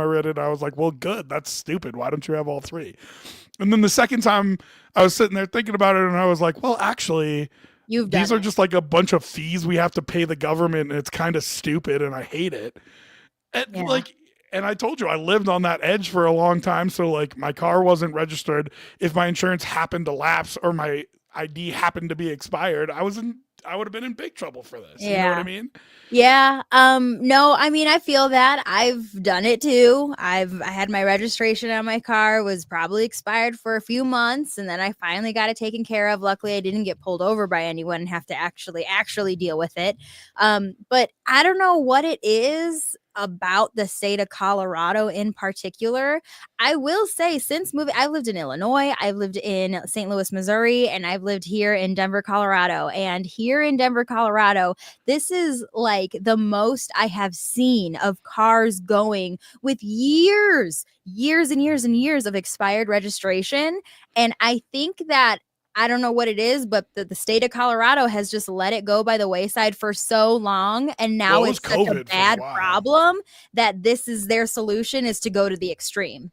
read it, I was like, well, good. That's stupid. Why don't you have all three? And then the second time I was sitting there thinking about it, and I was like, well, actually, these are just like a bunch of fees we have to pay the government, and it's kind of stupid, and I hate it. And and I told you I lived on that edge for a long time, so like my car wasn't registered. If my insurance happened to lapse or my ID happened to be expired, I would have been in big trouble for this. You know what I mean? Yeah. No, I mean, I feel that. I've done it too. I had my registration on my car, was probably expired for a few months, and then I finally got it taken care of. Luckily, I didn't get pulled over by anyone and have to actually deal with it. But I don't know what it is about the state of Colorado in particular. I will say, since moving, I've lived in Illinois, I've lived in St. Louis, Missouri, and I've lived here in Denver, Colorado. And here in Denver, Colorado, this is like the most I have seen of cars going with years and years of expired registration. And I think that, I don't know what it is, but the state of Colorado has just let it go by the wayside for so long. And now it's such a bad problem that this is their solution, is to go to the extreme.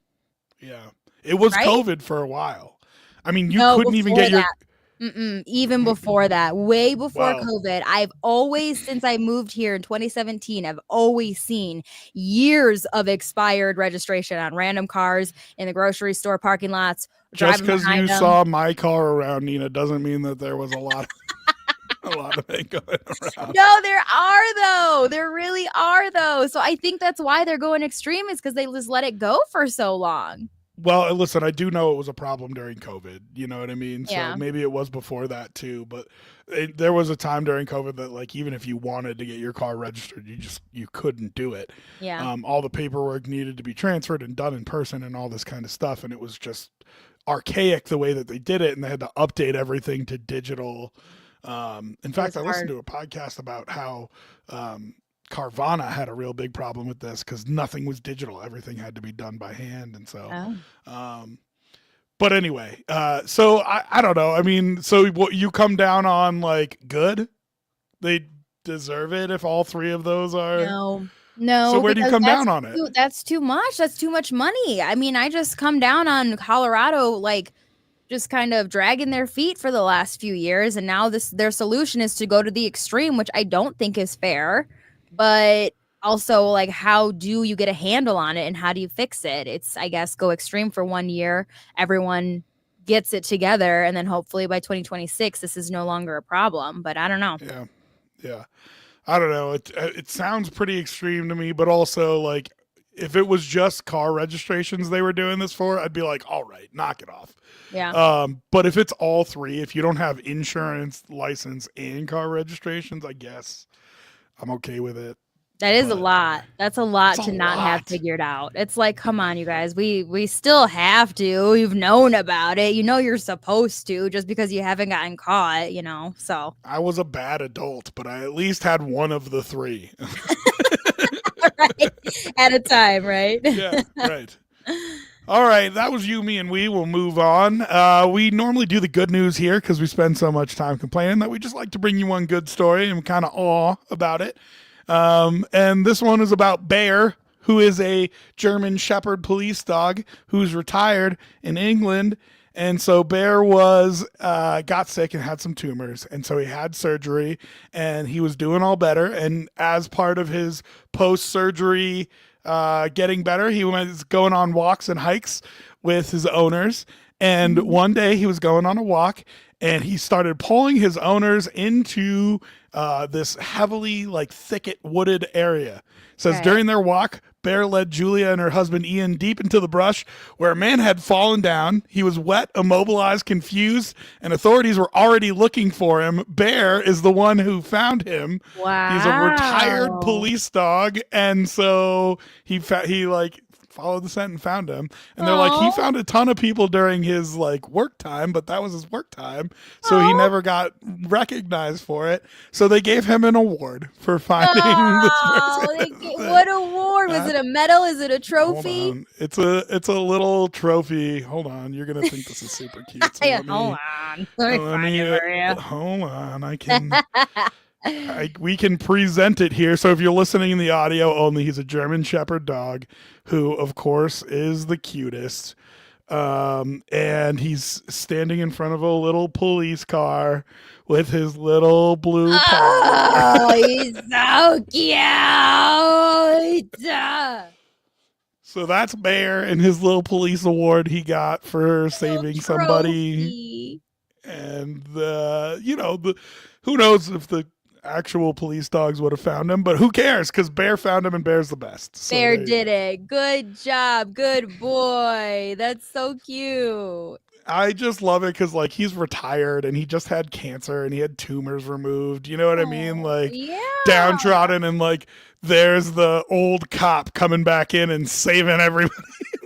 Yeah. It was COVID for a while. I mean, you couldn't even get even before that, way before COVID, I've always, since I moved here in 2017, I've always seen years of expired registration on random cars in the grocery store parking lots. Just because you saw my car around, Nina, doesn't mean that there was a lot of it going around. No, there are though. There really are though. So I think that's why they're going extreme, is because they just let it go for so long. Well, listen, I do know it was a problem during COVID. You know what I mean? Yeah. So maybe it was before that too. But there was a time during COVID that, like, even if you wanted to get your car registered, you couldn't do it. Yeah. All the paperwork needed to be transferred and done in person and all this kind of stuff. And it was just archaic the way that they did it. And they had to update everything to digital. In fact, I listened to a podcast about how Carvana had a real big problem with this because nothing was digital. Everything had to be done by hand. And so, but anyway, so I don't know. I mean, so what you come down on, like, good? They deserve it if all three of those are? No. So where do you come down on it? That's too much. That's too much money. I mean, I just come down on Colorado, like, just kind of dragging their feet for the last few years. And now their solution is to go to the extreme, which I don't think is fair. But also, like, how do you get a handle on it and how do you fix it? It's, I guess, go extreme for 1 year. Everyone gets it together. And then hopefully by 2026, this is no longer a problem. But I don't know. Yeah. I don't know. It sounds pretty extreme to me, but also, like, if it was just car registrations they were doing this for, I'd be like, all right, knock it off. Yeah. But if it's all three, if you don't have insurance, license, and car registrations, I guess I'm okay with it. That is a But lot. That's a it's lot a to not have lot. figured out. It's like, come on, you guys. We still have to. You've known about it. You know you're supposed to just because you haven't gotten caught, So, I was a bad adult, but I at least had one of the three. right. At a time, right? Yeah, right. All right, that was you, me, and we. We'll move on. We normally do the good news here because we spend so much time complaining that we just like to bring you one good story and kind of awe about it. And this one is about Bear, who is a German Shepherd police dog who's retired in England. And so Bear was got sick and had some tumors, and so he had surgery, and he was doing all better. And as part of his post-surgery getting better, he was going on walks and hikes with his owners. And Mhm. one day he was going on a walk, and he started pulling his owners into this heavily like thicket wooded area. It says Okay. during their walk, Bear led Julia and her husband Ian deep into the brush where a man had fallen down. He was wet, immobilized, confused, and authorities were already looking for him. Bear is the one who found him. He's a retired Wow. police dog, and so he like followed the scent and found him. And they're like, he Oh, found a ton of people during his like work time, but that was his work time, so he oh, never got recognized for it. So they gave him an award for finding this oh! person. What award was Uh, it? A medal? Is it a Hold trophy? on, it's a little trophy. Hold on, you're gonna think this is super cute. So Yeah, hold on. Let me let find me it for you. hold on. We can present it here. So if you're listening in the audio only, he's a German Shepherd dog, who of course is the cutest. And he's standing in front of a little police car with his little blue paw. Oh, he's so cute. So that's Bear and his little police award he got for Little saving somebody. trophy. And who knows if the actual police dogs would have found him, but who cares? Because Bear found him, and Bear's the best. So Bear there you did go. it. Good job. Good boy. That's so cute. I just love it because like he's retired and he just had cancer and he had tumors removed. You know what I mean? Oh, Like yeah. downtrodden, and like there's the old cop coming back in and saving everybody,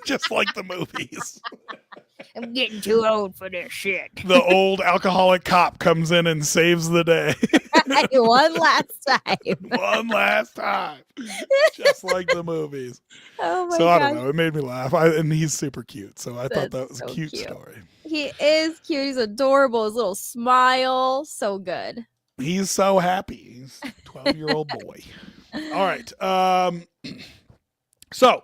just like the movies. I'm getting too old for this shit. The old alcoholic cop comes in and saves the day. One last time. One last time, just like the movies. Oh my So I don't gosh. know. It made me laugh. And he's super cute. So I thought That's that was a so cute cute. story. He is cute. He's adorable. His little smile. So good. He's so happy. He's a 12-year-old boy. All right. So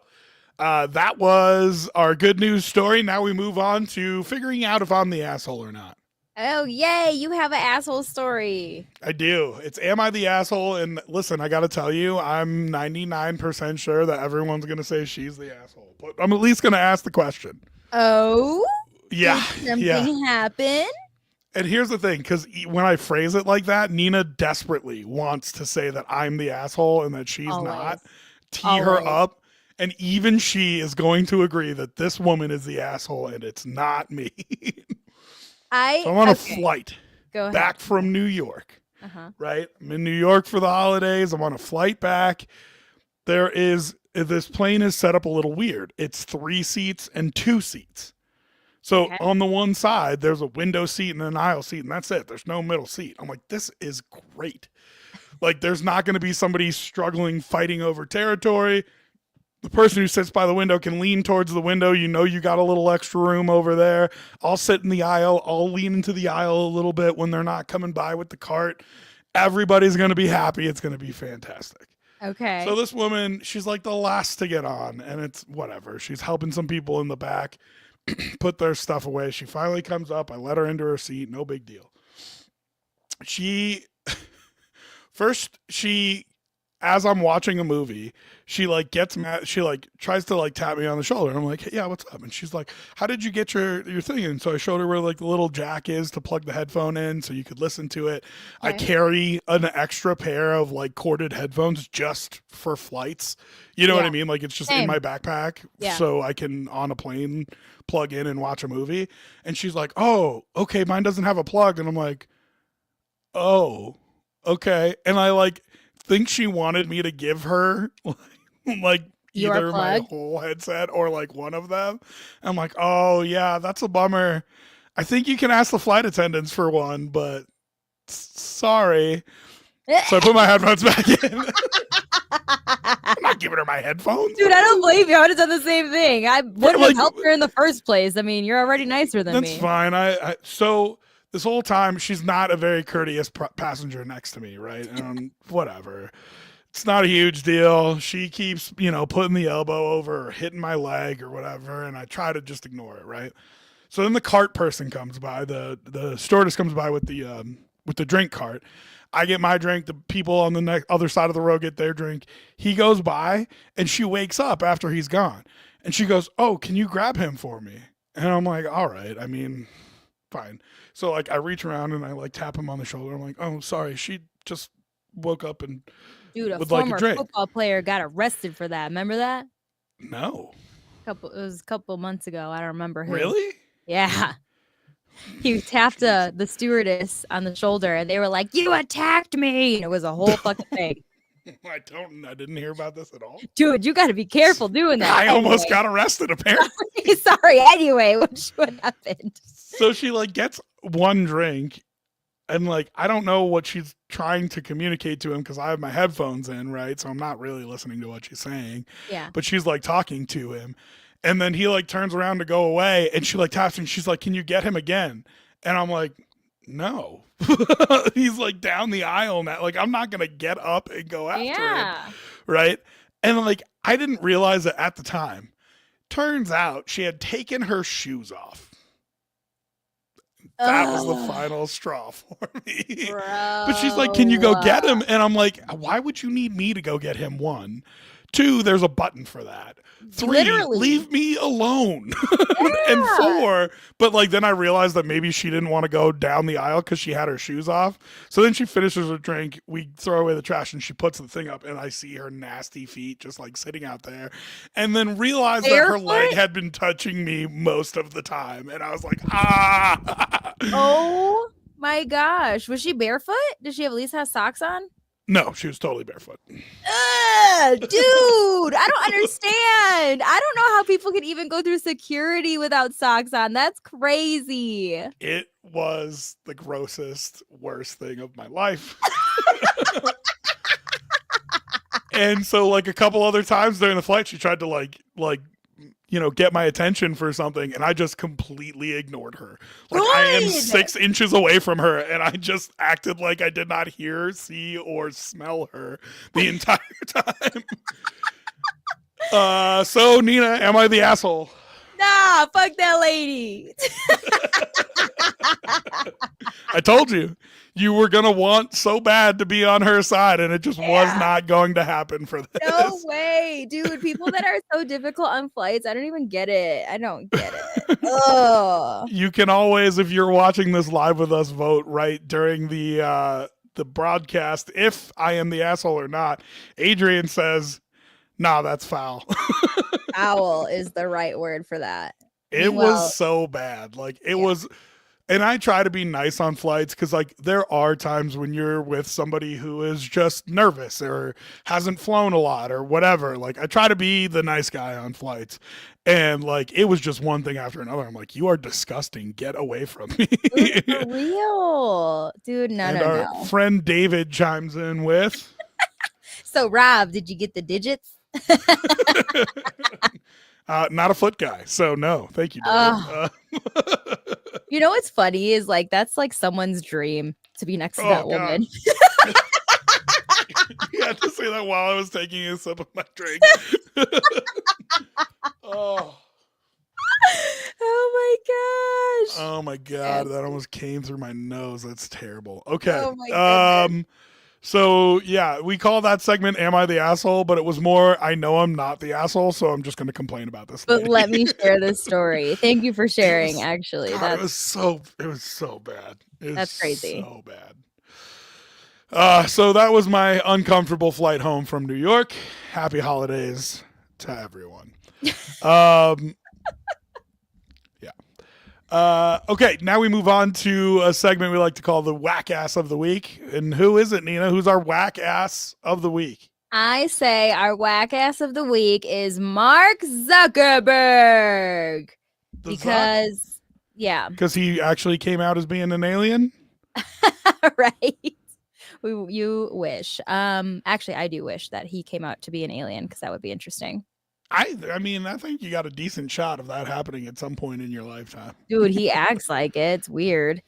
that was our good news story. Now we move on to figuring out if I'm the asshole or not. Oh, yay. You have an asshole story. I do. It's Am I the Asshole? And listen, I got to tell you, I'm 99% sure that everyone's going to say she's the asshole. But I'm at least going to ask the question. Oh? Yeah. Did something Yeah. happen? And here's the thing, because when I phrase it like that, Nina desperately wants to say that I'm the asshole and that she's Always. not. Tee her Always. up. And even she is going to agree that this woman is the asshole and it's not me. So I'm on a flight Go ahead. back from New York, Uh-huh. right? I'm in New York for the holidays. I'm on a flight back. This plane is set up a little weird. It's 3 seats and 2 seats. So Okay. on the one side, there's a window seat and an aisle seat, and that's it. There's no middle seat. I'm like, this is great. Like, there's not going to be somebody struggling, fighting over territory. The person who sits by the window can lean towards the window. You know, you got a little extra room over there. I'll sit in the aisle. I'll lean into the aisle a little bit when they're not coming by with the cart. Everybody's going to be happy. It's going to be fantastic. Okay. So this woman, she's like the last to get on, and it's whatever. She's helping some people in the back put their stuff away. She finally comes up. I let her into her seat. No big deal. She as I'm watching a movie, she like gets mad. She like tries to like tap me on the shoulder. I'm like, hey, yeah, what's up? And she's like, how did you get your thing in? So I showed her where like the little jack is to plug the headphone in so you could listen to it. I Okay. carry an extra pair of like corded headphones just for flights. You know what I Yeah. mean? Like it's just Same. in my backpack Yeah. so I can on a plane plug in and watch a movie. And she's like, oh, okay, mine doesn't have a plug. And I'm like, oh, okay. And I like think she wanted me to give her like Your either my plug? whole headset or like one of them. I'm like, oh yeah, that's a bummer. I think you can ask the flight attendants for one, but sorry. So I put my headphones back in. I'm not giving her my headphones. Dude, I don't blame you. I would have done the same thing. I wouldn't like- have helped her in the first place. I mean, you're already nicer than That's me. fine. So this whole time she's not a very courteous passenger next to me, right? Whatever. It's not a huge deal. She keeps, putting the elbow over or hitting my leg or whatever, and I try to just ignore it, right? So then the cart person comes by, the stewardess comes by with the drink cart. I get my drink. The people on the other side of the road get their drink. He goes by, and she wakes up after he's gone, and she goes, "Oh, can you grab him for me?" And I'm like, "All right. I mean, fine." So like, I reach around and I like tap him on the shoulder. I'm like, "Oh, sorry. She just woke up and Dude, a would like a former drink." football player got arrested for that. Remember that? No, It was a couple months ago. I don't remember who. really? Yeah. He tapped the stewardess on the shoulder, and they were like, "You attacked me!" And it was a whole fucking thing. I didn't hear about this at all. Dude, you got to be careful doing that. I almost got arrested, apparently. Sorry. Anyway, what happened? So she like gets one drink, and like I don't know what she's trying to communicate to him because I have my headphones in, right? So I'm not really listening to what she's saying. Yeah. But she's like talking to him, and then he like turns around to go away, and she like taps him. She's like, "Can you get him again?" And I'm like, "No." He's like down the aisle now. Like I'm not gonna get up and go after him, right? And like I didn't realize it at the time. Turns out she had taken her shoes off. That was the final straw for me. Bro. But she's like, "Can you go get him?" And I'm like, "Why would you need me to go get him?" 1. 2, there's a button for that. 3, Literally. leave me alone. Yeah. And 4, but like then I realized that maybe she didn't want to go down the aisle because she had her shoes off. So then she finishes her drink. We throw away the trash and she puts the thing up, and I see her nasty feet just like sitting out there. And then realized that her leg had been touching me most of the time. And I was like, ah. Oh my gosh. Was she barefoot? Did she at least have socks on? No, she was totally barefoot. Dude, I don't understand. I don't know how people can even go through security without socks on. That's crazy. It was the grossest, worst thing of my life. And so like a couple other times during the flight, she tried to like get my attention for something, and I just completely ignored her. Like I am 6 inches away from her, and I just acted like I did not hear, see, or smell her the entire time. So Nina, am I the asshole? Nah, fuck that lady. I told you. You were going to want so bad to be on her side, and it just was not going to happen for this. No way, dude. People that are so difficult on flights, I don't even get it. I don't get it. Ugh. You can always, if you're watching this live with us, vote right during the broadcast if I am the asshole or not. Adrian says, "Nah, that's foul." Foul is the right word for that. It was so bad. Like it was. And I try to be nice on flights because, like, there are times when you're with somebody who is just nervous or hasn't flown a lot or whatever. Like, I try to be the nice guy on flights. And, like, it was just one thing after another. I'm like, "You are disgusting. Get away from me." For real. Dude, no. Our friend David chimes in with. So, Rob, did you get the digits? Not a foot guy. So, no. Thank you, David. You know what's funny is like that's like someone's dream to be next to that woman. You had to say that while I was taking a sip of my drink. Oh my gosh. Oh my god, that almost came through my nose. That's terrible. Okay. Oh my goodness. So yeah, we call that segment "Am I the Asshole?" But it was more, I know I'm not the asshole, so I'm just going to complain about this. But let me share this story. Thank you for sharing. Actually, God, it was so bad. That's crazy. So bad. So that was my uncomfortable flight home from New York. Happy holidays to everyone. Yeah. Okay, now we move on to a segment we like to call the whack ass of the week. And who is it, Nina? Who's our whack ass of the week? I say our whack ass of the week is Mark Zuckerberg. The Zuck? Because, yeah, Because he actually came out as being an alien? right. You wish. Actually, I do wish that he came out to be an alien because that would be interesting. I mean, I think you got a decent shot of that happening at some point in your lifetime. Dude, he acts like it. It's weird.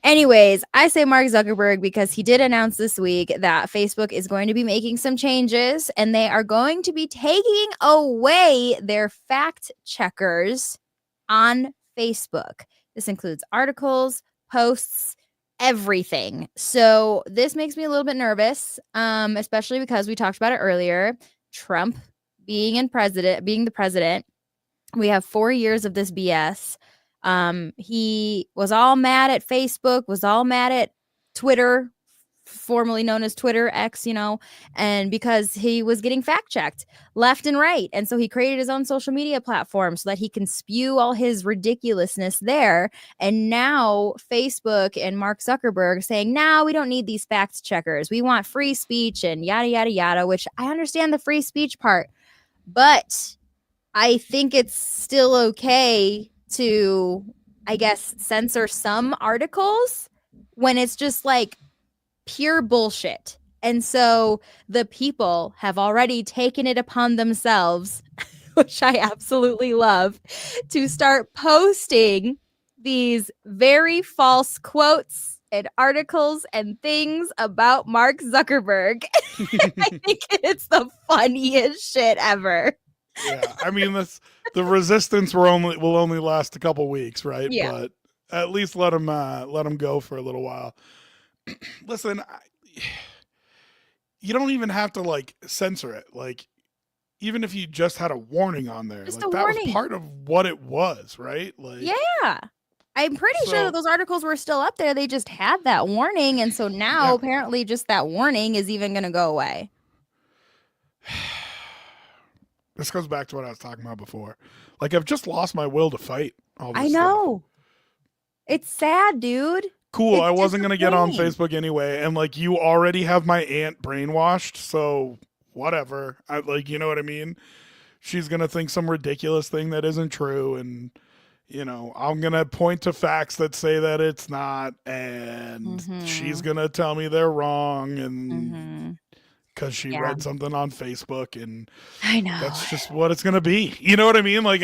Anyways, I say Mark Zuckerberg because he did announce this week that Facebook is going to be making some changes and they are going to be taking away their fact checkers on Facebook. This includes articles, posts, everything. So this makes me a little bit nervous, especially because we talked about it earlier. Trump being the president. We have 4 years of this BS. He was all mad at Facebook, was all mad at Twitter, formerly known as Twitter X, and because he was getting fact checked left and right. And so he created his own social media platform so that he can spew all his ridiculousness there. And now Facebook and Mark Zuckerberg saying, now we don't need these fact checkers. We want free speech and yada, yada, yada, which I understand the free speech part, but I think it's still okay to, I guess, censor some articles when it's just like pure bullshit. And so the people have already taken it upon themselves, which I absolutely love, to start posting these very false quotes and articles and things about Mark Zuckerberg. I think it's the funniest shit ever. Yeah, I mean, the resistance will only last a couple weeks, right? Yeah. But at least let him go for a little while. Listen, you don't even have to like censor it. Like, even if you just had a warning on there, Just like a that was warning. part of what it was, right? Like, Yeah. I'm pretty sure So- that those articles were still up there. They just had that warning. And so now Yeah. apparently just that warning is even going to go away. this goes back to what I was talking about before. Like, I've just lost my will to fight all this I stuff. know. It's sad, dude. Cool, It's I wasn't going to get on disappointing. Facebook anyway. And like, you already have my aunt brainwashed. So whatever. You know what I mean? She's going to think some ridiculous thing that isn't true. And, I'm going to point to facts that say that it's not. And she's going to tell me they're wrong. And because she Yeah. read something on Facebook. And I know. that's just what it's going to be. You know what I mean? Like,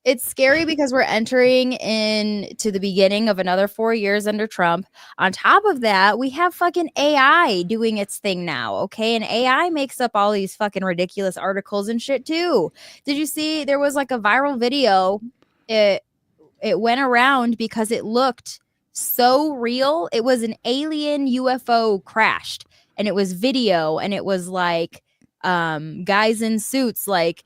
It's scary because we're entering into the beginning of another 4 years under Trump. On top of that, we have fucking AI doing its thing now, okay? And AI makes up all these fucking ridiculous articles and shit too. Did you see there was like a viral video? It went around because it looked so real. It was an alien UFO crashed and it was video and it was like guys in suits like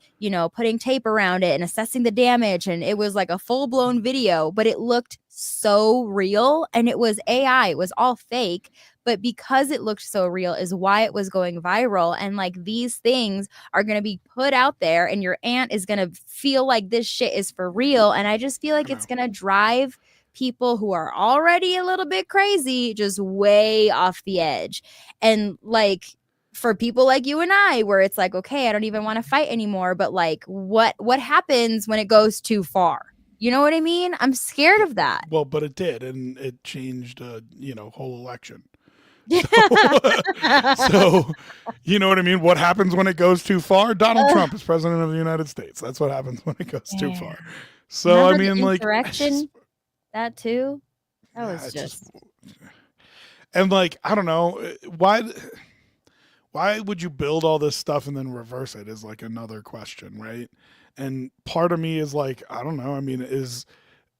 putting tape around it and assessing the damage, and it was like a full-blown video, but it looked so real and it was AI. It was all fake, but because it looked so real is why it was going viral. And like, these things are going to be put out there and your aunt is going to feel like this shit is for real, and I just feel like it's going to drive people who are already a little bit crazy just way off the edge. And like, for people like you and I, where it's like, okay, I don't even want to fight anymore, but like, what happens when it goes too far? You know what I mean? I'm scared of that. well, but it did, and it changed whole election. So, you know what I mean? What happens when it goes too far? Donald Trump is president of the United States. That's what happens when it goes too far. So, Remember I the mean, like, insurrection? That too. That yeah, was it's just and like, I don't know why would you build all this stuff and then reverse it is like another question, right? And part of me is like, I don't know. I mean,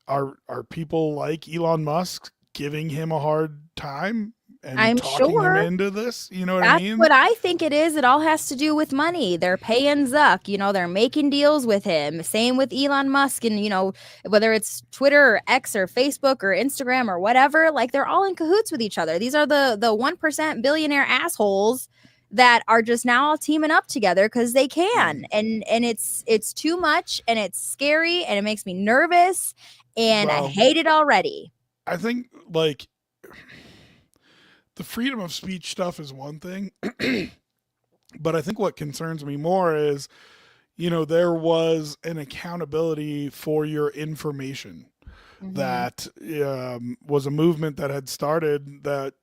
are people like Elon Musk giving him a hard time and I'm talking sure. him into this? You know what That's I mean? what I think it is. It all has to do with money. They're paying Zuck, they're making deals with him. Same with Elon Musk and, whether it's Twitter or X or Facebook or Instagram or whatever, like they're all in cahoots with each other. These are the 1% billionaire assholes that are just now all teaming up together because they can, Mm. and it's too much, and it's scary, and it makes me nervous, and I Well, hate it already. I think like the freedom of speech stuff is one thing, but I think what concerns me more is, there was an accountability for your information Mhm. that was a movement that had started that,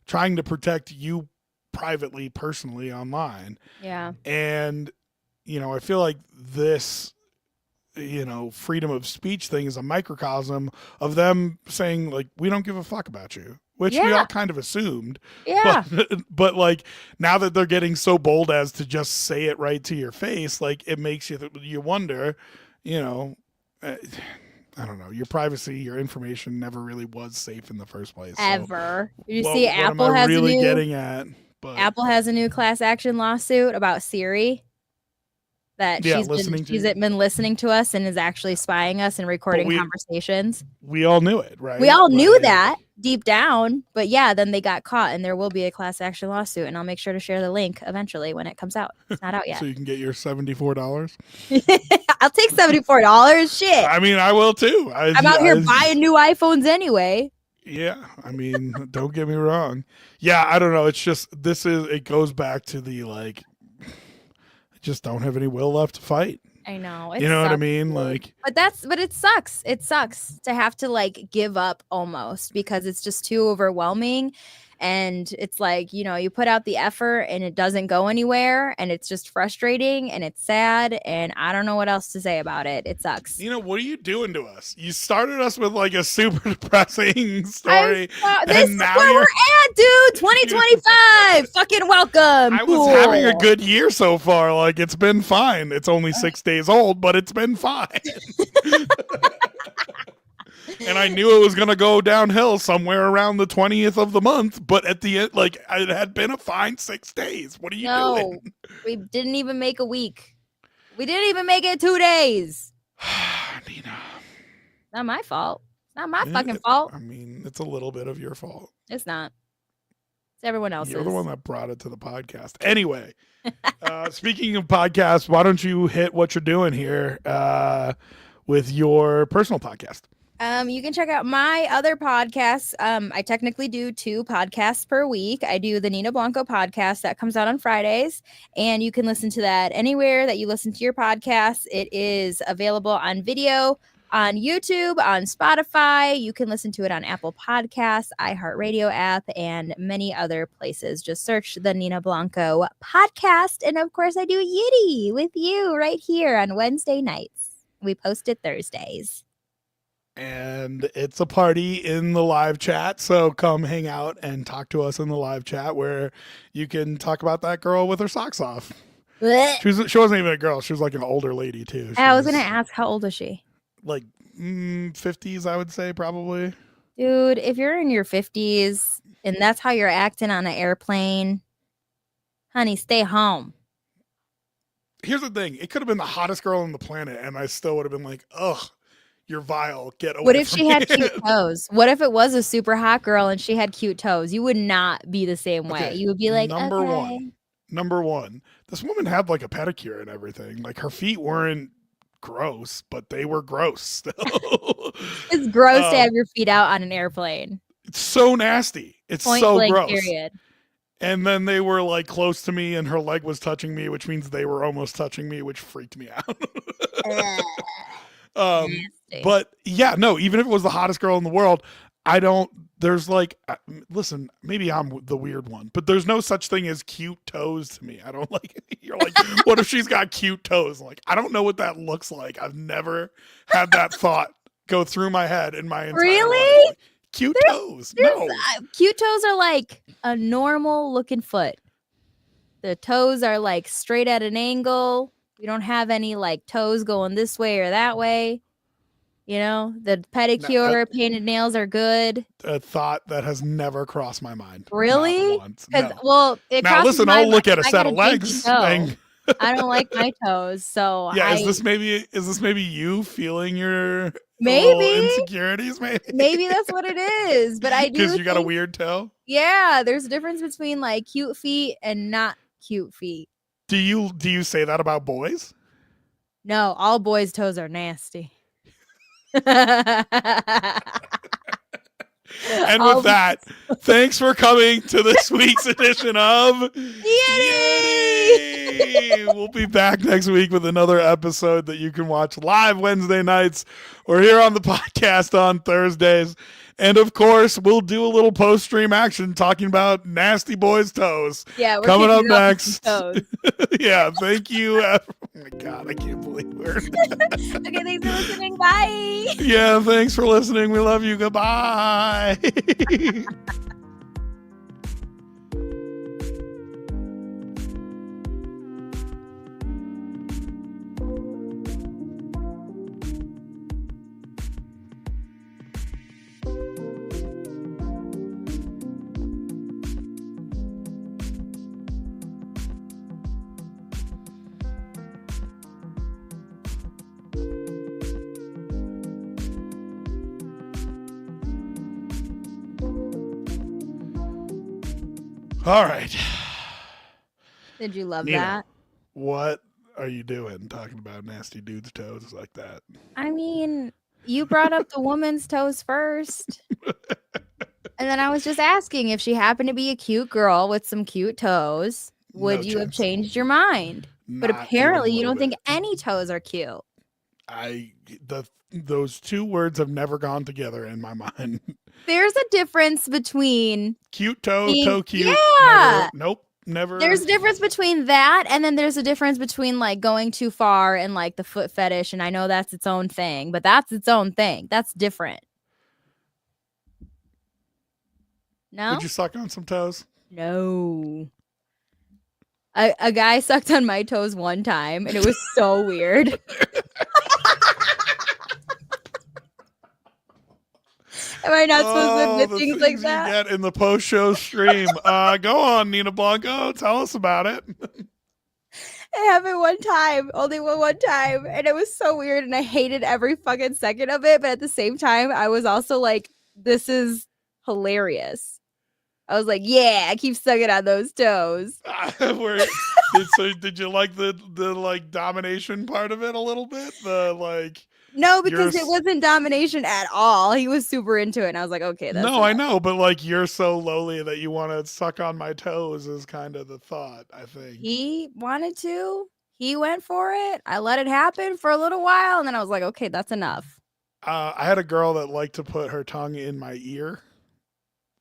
trying to protect you privately, personally online. Yeah. And, I feel like this, freedom of speech thing is a microcosm of them saying, like, we don't give a fuck about you, which we Yeah. all kind of assumed. Yeah. But like, now that they're getting so bold as to just say it right to your face, like, it makes you wonder, I don't know, your privacy, your information never really was safe in the first place. Ever. You So see, what am Apple I has really a new getting at? But Apple has a new class action lawsuit about Siri, that yeah, she's listening to, been listening to us and is actually spying us and but recording conversations. we all knew it, right? We all knew Like, that deep down, but yeah, then they got caught, and there will be a class action lawsuit, and I'll make sure to share the link eventually when it comes out. It's not out so yet. you can get your $74. I'll take $74. Shit. I mean, I will too. I'm out here buying new iPhones anyway. Yeah, I mean, don't get me wrong. Yeah, I don't know. It's just it goes back to the like, I just don't have any will left to fight. I know. You know what I sucks, mean? dude. Like, But it sucks. It sucks to have to like give up almost, because it's just too overwhelming. And it's like, you put out the effort and it doesn't go anywhere, and it's just frustrating and it's sad, and I don't know what else to say about it. It sucks. what are you doing to us? You started us with like a super depressing story. This is now where you're- we're at, dude. 2025. Fucking welcome. I was having a good year so far. Like, it's been fine. It's only 6 days old, but it's been fine. And I knew it was going to go downhill somewhere around the 20th of the month. But at the end, like, it had been a fine 6 days. What are you doing? We didn't even make a week. We didn't even make it 2 days. Nina. Not my fault. Not my Yeah, fucking fault. I mean, it's a little bit of your fault. It's not. It's everyone else's. You're the one that brought it to the podcast. Anyway, speaking of podcasts, why don't you hit what you're doing here with your personal podcast? You can check out my other podcasts. I technically do 2 podcasts per week. I do the Nina Blanco podcast that comes out on Fridays, and you can listen to that anywhere that you listen to your podcasts. It is available on video, on YouTube, on Spotify. You can listen to it on Apple Podcasts, iHeartRadio app, and many other places. Just search the Nina Blanco podcast. And of course, I do Yitty with you right here on Wednesday nights. We post it Thursdays. And it's a party in the live chat, so come hang out and talk to us in the live chat, where you can talk about that girl with her socks off. Blech. She wasn't even a girl. She was like an older lady too. I was gonna ask, how old is she? Like 50s, I would say, probably. Dude, if you're in your 50s and that's how you're acting on an airplane, honey, stay home. Here's the thing: it could have been the hottest girl on the planet, and I still would have been like, "Ugh, you're vile. Get away." What if from she me." had cute toes? What if it was a super hot girl and she had cute toes? You would not be the same way. Okay, You would be like, number okay. one, this woman had like a pedicure and everything. Like, her feet weren't gross, but they were gross still. It's gross to have your feet out on an airplane. It's so nasty. It's Point so blank, gross. period. And then they were like close to me, and her leg was touching me, which means they were almost touching me, which freaked me out. Nasty. But yeah, no, even if it was the hottest girl in the world, there's like, listen, maybe I'm the weird one, but there's no such thing as cute toes to me. I don't like it. You're like, what if she's got cute toes? Like, I don't know what that looks like. I've never had that thought go through my head in my entire Really? life. Like, cute toes? No. Cute toes are like a normal looking foot. The toes are like straight at an angle. You don't have any like toes going this way or that way. You know, the pedicure, painted nails are good. A thought that has never crossed my mind. Really? Not once. No. Well, it Now crosses listen, my I'll look mind. at a I set got of a dinky legs toe. and I don't like my toes, so Yeah, is this maybe you feeling your little maybe insecurities, maybe? maybe that's what it is. But I Because do you got a think, weird toe. yeah, there's a difference between like cute feet and not cute feet. Do you say that about boys? No, all boys' toes are nasty. And with All that, thanks for coming to this week's edition of Yeti! Yeti. We'll be back next week with another episode that you can watch live Wednesday nights or here on the podcast on Thursdays. And of course, we'll do a little post stream action talking about Nasty Boys Toes. Yeah, we're Coming up kicking it off with next. some toes. Yeah, thank you. Oh my God, I can't believe we're. Okay, thanks for listening. Bye. Yeah, thanks for listening. We love you. Goodbye. All right. Did you love Nina, that? what are you doing talking about nasty dudes' toes like that? I mean, you brought up the woman's toes first. And then I was just asking if she happened to be a cute girl with some cute toes, would No you have chance. changed your mind? But Not apparently even a you don't little think any toes are cute. those two words have never gone together in my mind. There's a difference between Cute toe, being, toe cute. yeah. Never. There's a difference between that, and then there's a difference between like going too far and like the foot fetish. And I know that's its own thing, but that's its own thing. That's different. No, Would you suck on some toes? no. A guy sucked on my toes one time, and it was so weird. Am I not supposed to admit the things like you that? get in the post-show stream. Go on, Nina Blanco. Tell us about it. It happened one time, only one time, and it was so weird, and I hated every fucking second of it. But at the same time, I was also like, "This is hilarious." I was like, "Yeah, I keep sucking on those toes." Did you like the like domination part of it a little bit? The like. No, because it wasn't domination at all. He was super into it, and I was like, "Okay, that's No, enough." I know, but like you're so lowly that you want to suck on my toes is kind of the thought, I think. He wanted to. He went for it. I let it happen for a little while, and then I was like, "Okay, that's enough." I had a girl that liked to put her tongue in my ear.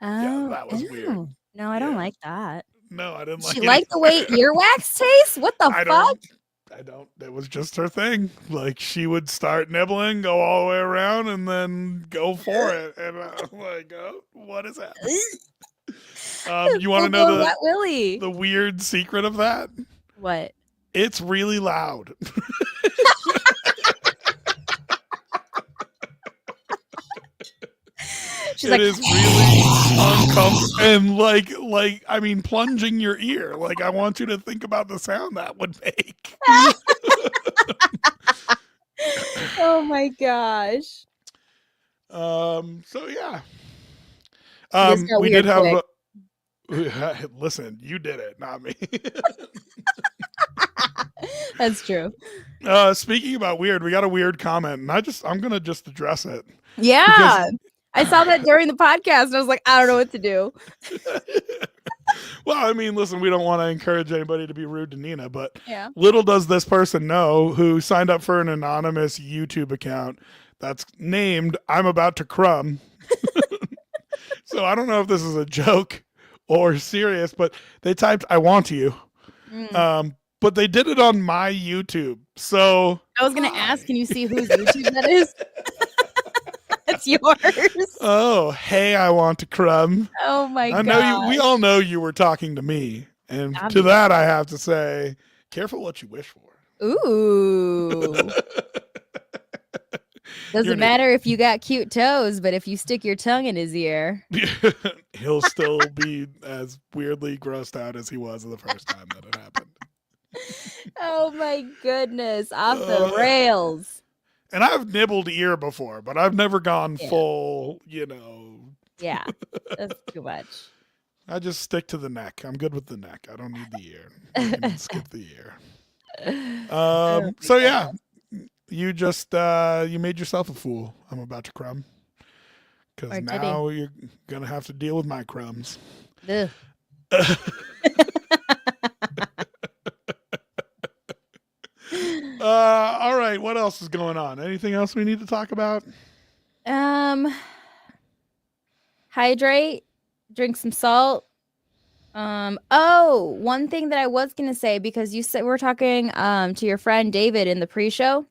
Yeah, that was weird. No, I don't Yeah. like that. No, I didn't like She it. liked the way earwax tastes? What the fuck? I don't. It was just her thing. Like she would start nibbling, go all the way around, and then go for it. And I'm like, oh, what is that? You want to know Wet Willy. the weird secret of that? What? It's really loud. She's It like, is really uncomfortable and like I mean plunging your ear. Like I want you to think about the sound that would make. oh my gosh. So yeah. This got We weird did have quick. listen, you did it, not me. That's true. Speaking about weird, we got a weird comment and I'm gonna just address it. Yeah. I saw that during the podcast and I was like, I don't know what to do. Well, I mean, listen, we don't want to encourage anybody to be rude to Nina, but Yeah. little does this person know who signed up for an anonymous YouTube account that's named I'm About to Crumb. So I don't know if this is a joke or serious, but they typed I want you. But they did it on my YouTube. So I was gonna ask, can you see whose YouTube that is? It's yours. Oh, hey, I want to crumb. Oh my god. I know we all know you were talking to me. And to that I have to say, careful what you wish for. Ooh. Doesn't matter if you got cute toes, but if you stick your tongue in his ear, he'll still be as weirdly grossed out as he was the first time that it happened. Oh my goodness. Off the Uh, rails. and I've nibbled ear before, but I've never gone Yeah. full, Yeah. That's too much. I just stick to the neck. I'm good with the neck. I don't need the ear. I can skip the ear. Oh my So yeah, goodness. you just you made yourself a fool. I'm about to crumb because Or did he? now you're gonna have to deal with my crumbs. Ugh. All right. What else is going on? Anything else we need to talk about? Um, hydrate, drink some salt. One thing that I was gonna say, because you said we're talking to your friend David in the pre-show,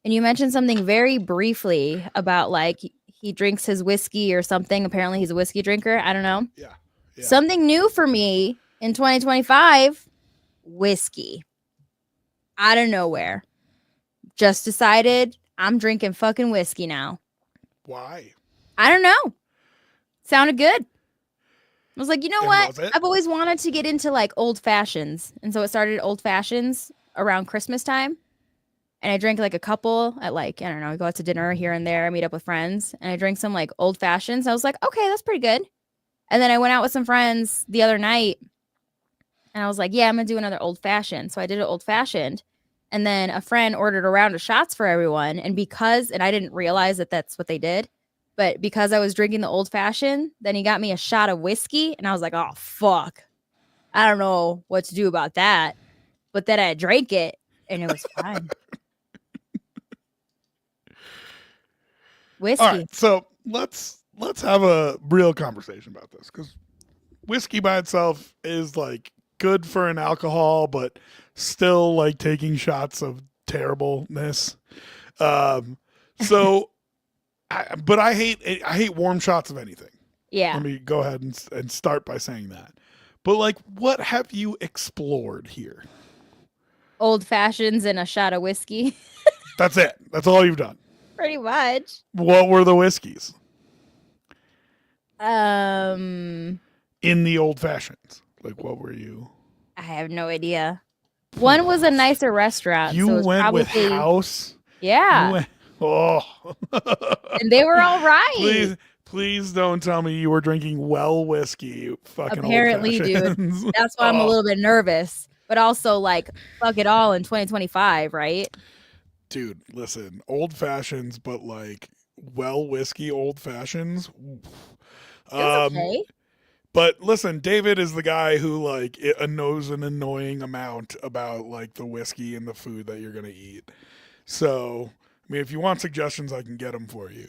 and you mentioned something very briefly about like he drinks his whiskey or something. Apparently he's a whiskey drinker. I don't know. Yeah. Yeah. Something new for me in 2025, whiskey. Out of nowhere. Just decided I'm drinking fucking whiskey now. Why? I don't know. Sounded good. I was like, you know And what? was it? I've always wanted to get into like old fashions. And so it started old fashions around Christmas time. And I drank like a couple at like, I don't know, I go out to dinner here and there, I meet up with friends, and I drank some like old fashions. I was like, okay, that's pretty good. And then I went out with some friends the other night and I was like, yeah, I'm gonna do another old fashioned. So I did an old fashioned. And then a friend ordered a round of shots for everyone. And I didn't realize that that's what they did, but because I was drinking the old fashioned, then he got me a shot of whiskey. And I was like, oh, fuck. I don't know what to do about that. But then I drank it and it was fine. Whiskey. All right. So let's have a real conversation about this because whiskey by itself is like good for an alcohol, but still like taking shots of terribleness. So, I hate warm shots of anything. Yeah. Let me go ahead and start by saying that. But like, what have you explored here? Old fashions and a shot of whiskey. That's it. That's all you've done. Pretty much. What were the whiskeys Um, in the old fashions? Like, what were you? I have no idea. One was a nicer restaurant. You so it was went with probably, house. yeah. You went, oh, And they were all right. please don't tell me you were drinking well whiskey. You fucking Apparently, old dude. fashions. That's why I'm a Oh. little bit nervous. But also, like, fuck it all in 2025, right? Dude, listen, old fashions, but like well whiskey old fashions. It was okay. But listen, David is the guy who like knows an annoying amount about like the whiskey and the food that you're gonna eat. So, I mean, if you want suggestions, I can get them for you.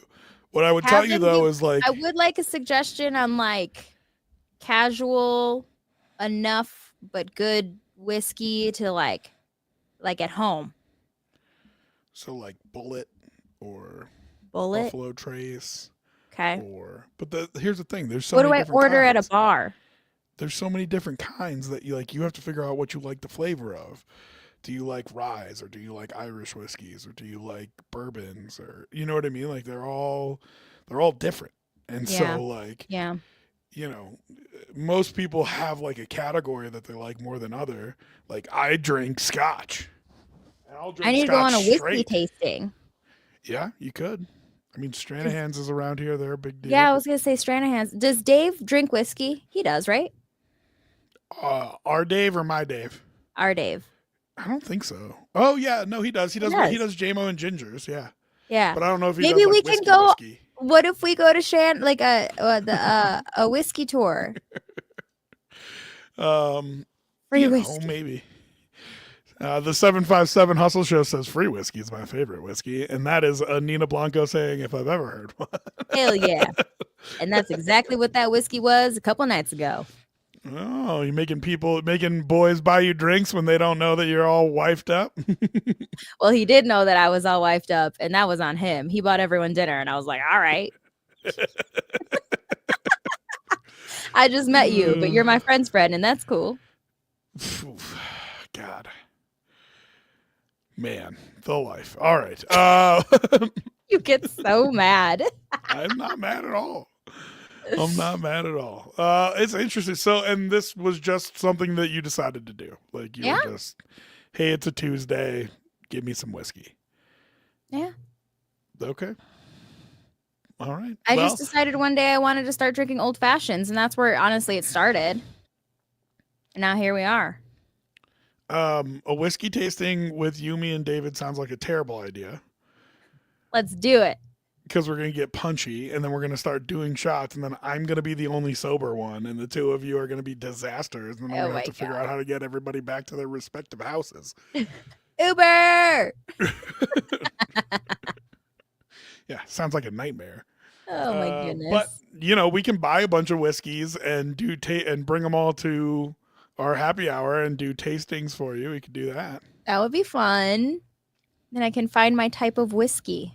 What I would tell you though is like, I would like a suggestion on like casual enough but good whiskey to like at home. so like Bullet or Bullet. Buffalo Trace. Okay. But here's the thing. There's so What many do I different order at kinds. a bar? There's so many different kinds that you have to figure out what you like the flavor of. Do you like rye or do you like Irish whiskeys or do you like bourbons or you know what I mean? Like they're all different. And Yeah. so like, Yeah. you know, most people have like a category that they like more than other. Like I drink scotch. And I'll drink I need to go on a scotch whiskey straight. tasting. Yeah, you could. I mean, Stranahan's is around here. They're a big deal. Yeah, I was gonna say Stranahan's. Does Dave drink whiskey? He does, right? Our Dave or my Dave? Our Dave. I don't think so. Oh yeah, no, he does. He does. does. He does JMO and gingers. Yeah, Yeah. but I don't know if he Maybe does, we like, can whiskey, go- whiskey. What if we go to like a whiskey tour? Free You know, whiskey. maybe. The 757 Hustle Show says free whiskey is my favorite whiskey, and that is a Nina Blanco saying if I've ever heard one. Hell yeah. And that's exactly what that whiskey was a couple nights ago. Oh, you're making boys buy you drinks when they don't know that you're all wifed up? Well, he did know that I was all wifed up, and that was on him. He bought everyone dinner, and I was like, all right. I just met you, but you're my friend's friend, and that's cool. God. Man, the life. All right. You get so mad. I'm not mad at all. I'm not mad at all. It's interesting. So, and this was just something that you decided to do. Like you Yeah. were just, hey, it's a Tuesday. Give me some whiskey. Yeah. Okay. All right. I well, just decided one day I wanted to start drinking old fashions, and that's where honestly it started. And now here we are. a whiskey tasting with Yumi and David sounds like a terrible idea Let's do it. because we're going to get punchy and then we're going to start doing shots and then I'm going to be the only sober one and the two of you are going to be disasters and then Oh we're going my to have to figure out how to get everybody back to their respective houses. Uber. Yeah, sounds like a nightmare. Oh my goodness. But we can buy a bunch of whiskeys and do and bring them all to our happy hour and do tastings for you. We could do that. That would be fun. Then I can find my type of whiskey.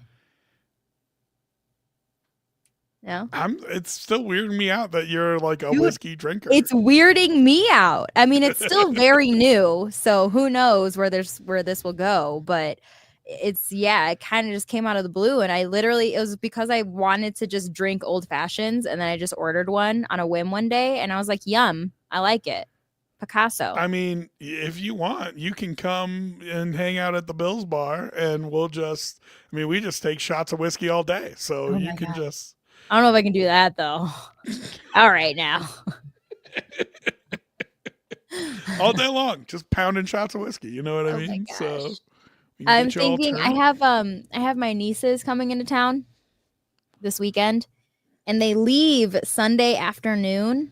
No? It's still weirding me out that you're like a Dude, whiskey drinker. It's weirding me out. I mean, it's still very new, so who knows where this will go, but it kind of just came out of the blue and it was because I wanted to just drink old fashions and then I just ordered one on a whim one day and I was like, "Yum, I like it." Picasso. I mean, if you want, you can come and hang out at the Bills bar and we just take shots of whiskey all day. So Oh you my can God. just I don't know if I can do that though. All right now. all day long, just pounding shots of whiskey. You know what I Oh my mean? gosh. So we can I'm get you all thinking turned. I have my nieces coming into town this weekend and they leave Sunday afternoon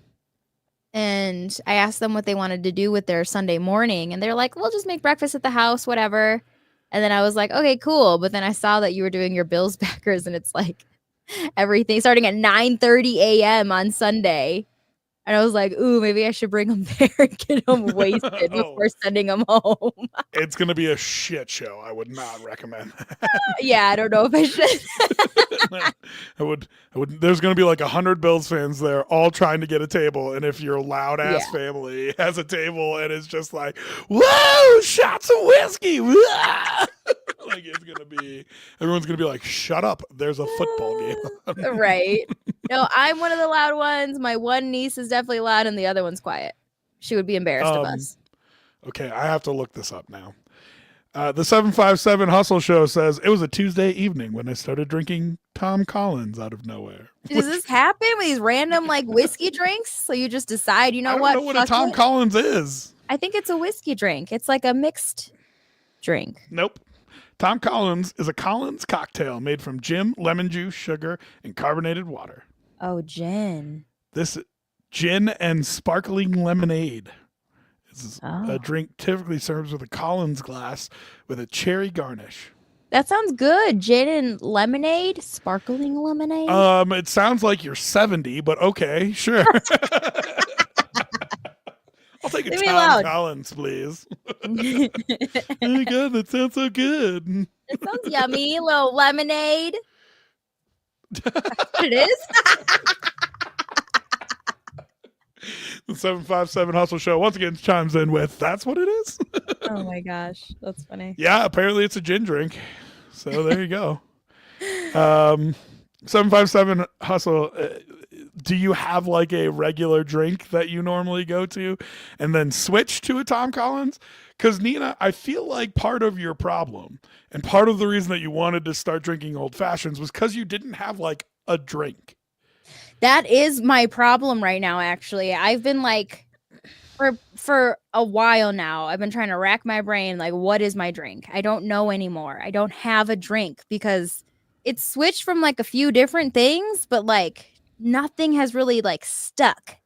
and I asked them what they wanted to do with their Sunday morning and they're like, "We'll just make breakfast at the house, whatever." And then I was like, "Okay, cool." But then I saw that you were doing your Bills backers and it's like everything starting at 9:30 a.m. on Sunday. And I was like, "Ooh, maybe I should bring them there and get them wasted Oh. before sending them home." It's gonna be a shit show. I would not recommend that. Yeah, I don't know if I should. I would. There's going to be like 100 Bills fans there, all trying to get a table. And if your loud ass family has a table and it's just like, whoa, shots of whiskey, like it's going to be, everyone's going to be like, shut up. There's a football game on. Right. No, I'm one of the loud ones. My one niece is definitely loud, and the other one's quiet. She would be embarrassed of us. Okay, I have to look this up now. The 757 Hustle Show says it was a Tuesday evening when I started drinking Tom Collins out of nowhere. Does this happen with these random like whiskey drinks? So you just decide, you know I don't what? know what a Fuck Tom it. Collins is. I think it's a whiskey drink. It's like a mixed drink. Nope. Tom Collins is a Collins cocktail made from gin, lemon juice, sugar, and carbonated water. Oh, gin. This gin and sparkling lemonade. This is Oh. a drink typically serves with a Collins glass with a cherry garnish. That sounds good. Gin and lemonade, sparkling lemonade. It sounds like you're 70, but okay, sure. I'll take a Leave me Tom alone. Collins, please. It Oh my god, that sounds so good. sounds yummy. Little lemonade. That's what it is. The 757 Hustle Show once again chimes in with, that's what it is? Oh my gosh, that's funny. Yeah, apparently it's a gin drink. So there you go. 757 Hustle, do you have like a regular drink that you normally go to and then switch to a Tom Collins? Because Nina, I feel like part of your problem and part of the reason that you wanted to start drinking old fashions was because you didn't have like a drink. That is my problem right now, actually. I've been like for a while now, I've been trying to rack my brain, like, what is my drink? I don't know anymore. I don't have a drink because it's switched from like a few different things, but like nothing has really like stuck.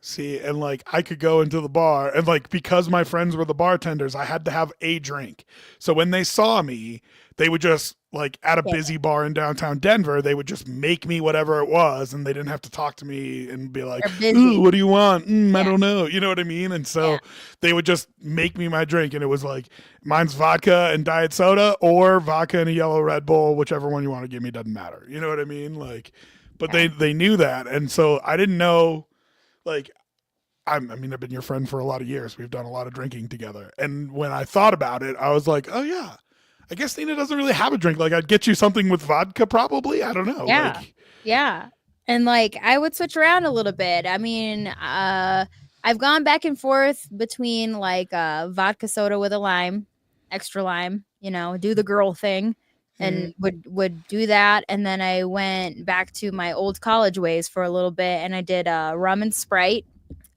See, and like I could go into the bar and like because my friends were the bartenders, I had to have a drink. So when they saw me, they would just like at a busy bar in downtown Denver, they would just make me whatever it was and they didn't have to talk to me and be like, "Ooh, what do you want?" I don't know. You know what I mean? And so they would just make me my drink and it was like mine's vodka and diet soda or vodka and a yellow Red Bull, whichever one you want to give me doesn't matter. You know what I mean? Like but they knew that and so I didn't know like I mean, I've been your friend for a lot of years. We've done a lot of drinking together. And when I thought about it, I was like, oh, yeah, I guess Nina doesn't really have a drink. Like, I'd get you something with vodka, probably. I don't know. Yeah. Like, Yeah. And like I would switch around a little bit. I mean, I've gone back and forth between like vodka soda with a lime, extra lime, do the girl thing and Mhm. would do that, and then I went back to my old college ways for a little bit and I did rum and Sprite.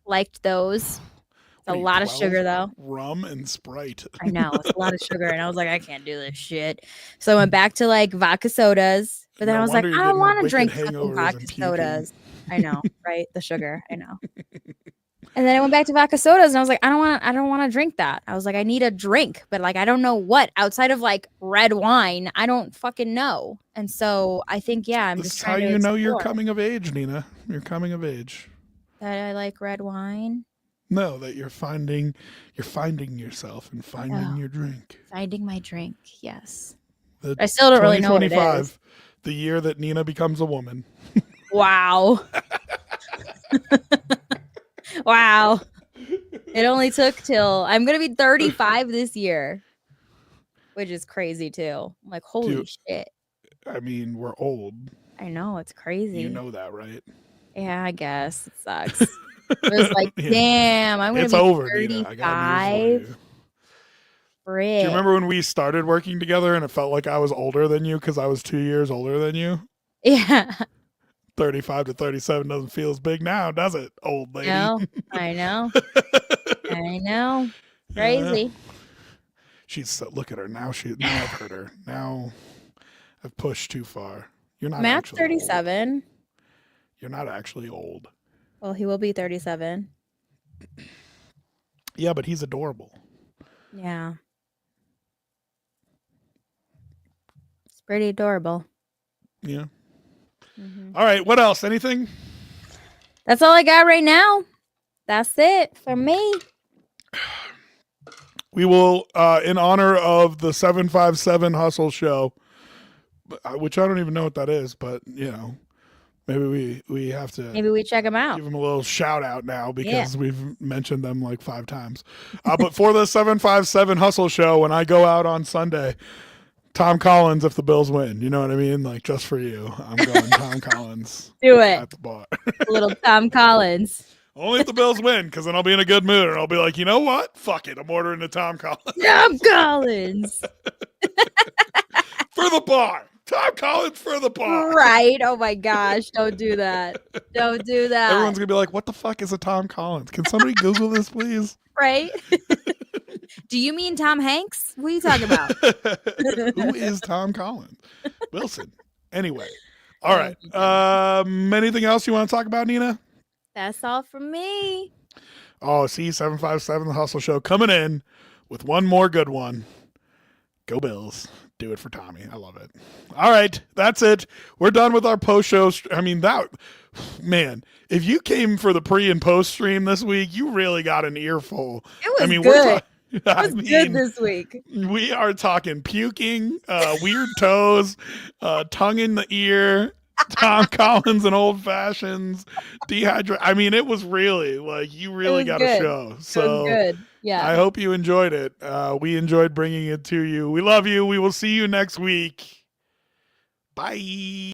Liked those. It's a What are you, lot of sugar 12? though. Rum and Sprite. I know, it's a lot of sugar and I was like I can't do this shit. So I went back to like vodka sodas, but then I No was like wonder you're I don't getting want to wicked drink fucking hangovers vodka and puking. sodas. I know, right? The sugar, I know. And then I went back to vodka sodas and I was like, I don't want to drink that. I was like, I need a drink, but like I don't know what outside of like red wine. I don't fucking know. And so I think, yeah, I'm This just is how trying to you know you're explore coming of age, Nina. You're coming of age. that I like red wine. No, that you're finding yourself and finding Oh, your drink. finding my drink. Yes. The I still don't really know what it is. 2025, the year that Nina becomes a woman. Wow. Wow. It only took till I'm going to be 35 this year, which is crazy too. I'm like, holy Dude, shit. I mean, we're old. I know. It's crazy. You know that, right? Yeah, I guess it sucks. It was like, Yeah. damn, I'm gonna It's be over, Nina. I got news 35. for you. Frick. Do you remember when we started working together and it felt like I was older than you because I was 2 years older than you? Yeah. 35 to 37 doesn't feel as big now, does it, old lady? No, I know. I know. Yeah. Crazy. She's so, look at her now. Now I've hurt her. Now I've pushed too far. You're not Matt's actually old. 37. You're not actually old. Well, he will be 37. Yeah, but he's adorable. Yeah. It's pretty adorable. Yeah. Mhm. All right. What else? Anything? That's all I got right now. That's it for me. We will, in honor of the 757 Hustle Show, which I don't even know what that is, but maybe we have to Maybe we check him out. give them a little shout out now because we've mentioned them like 5 times. But for the 757 Hustle Show, when I go out on Sunday, Tom Collins if the Bills win. You know what I mean? Like just for you, I'm going Tom Collins. Do it. At the bar. Little Tom Collins. Only if the Bills win, because then I'll be in a good mood and I'll be like, you know what? Fuck it. I'm ordering the Tom Collins. Tom Collins. For the bar. Tom Collins for the bar. Right. Oh my gosh. Don't do that. Don't do that. Everyone's going to be like, what the fuck is a Tom Collins? Can somebody Google this, please? Right. Do you mean Tom Hanks? What are you talking about? Who is Tom Collins? Wilson. Anyway. All right. Anything else you want to talk about, Nina? That's all from me. Oh, see, 757 The Hustle Show coming in with one more good one. Go Bills. Do it for Tommy. I love it. All right. That's it. We're done with our post show. I mean, man, if you came for the pre and post stream this week, you really got an earful. It was good. It was good good this week. We are talking puking, weird toes, tongue in the ear, Tom Collins and old fashions, dehydrate. I mean, it was really like you really got a show. So good. Yeah. I hope you enjoyed it. We enjoyed bringing it to you. We love you. We will see you next week. Bye.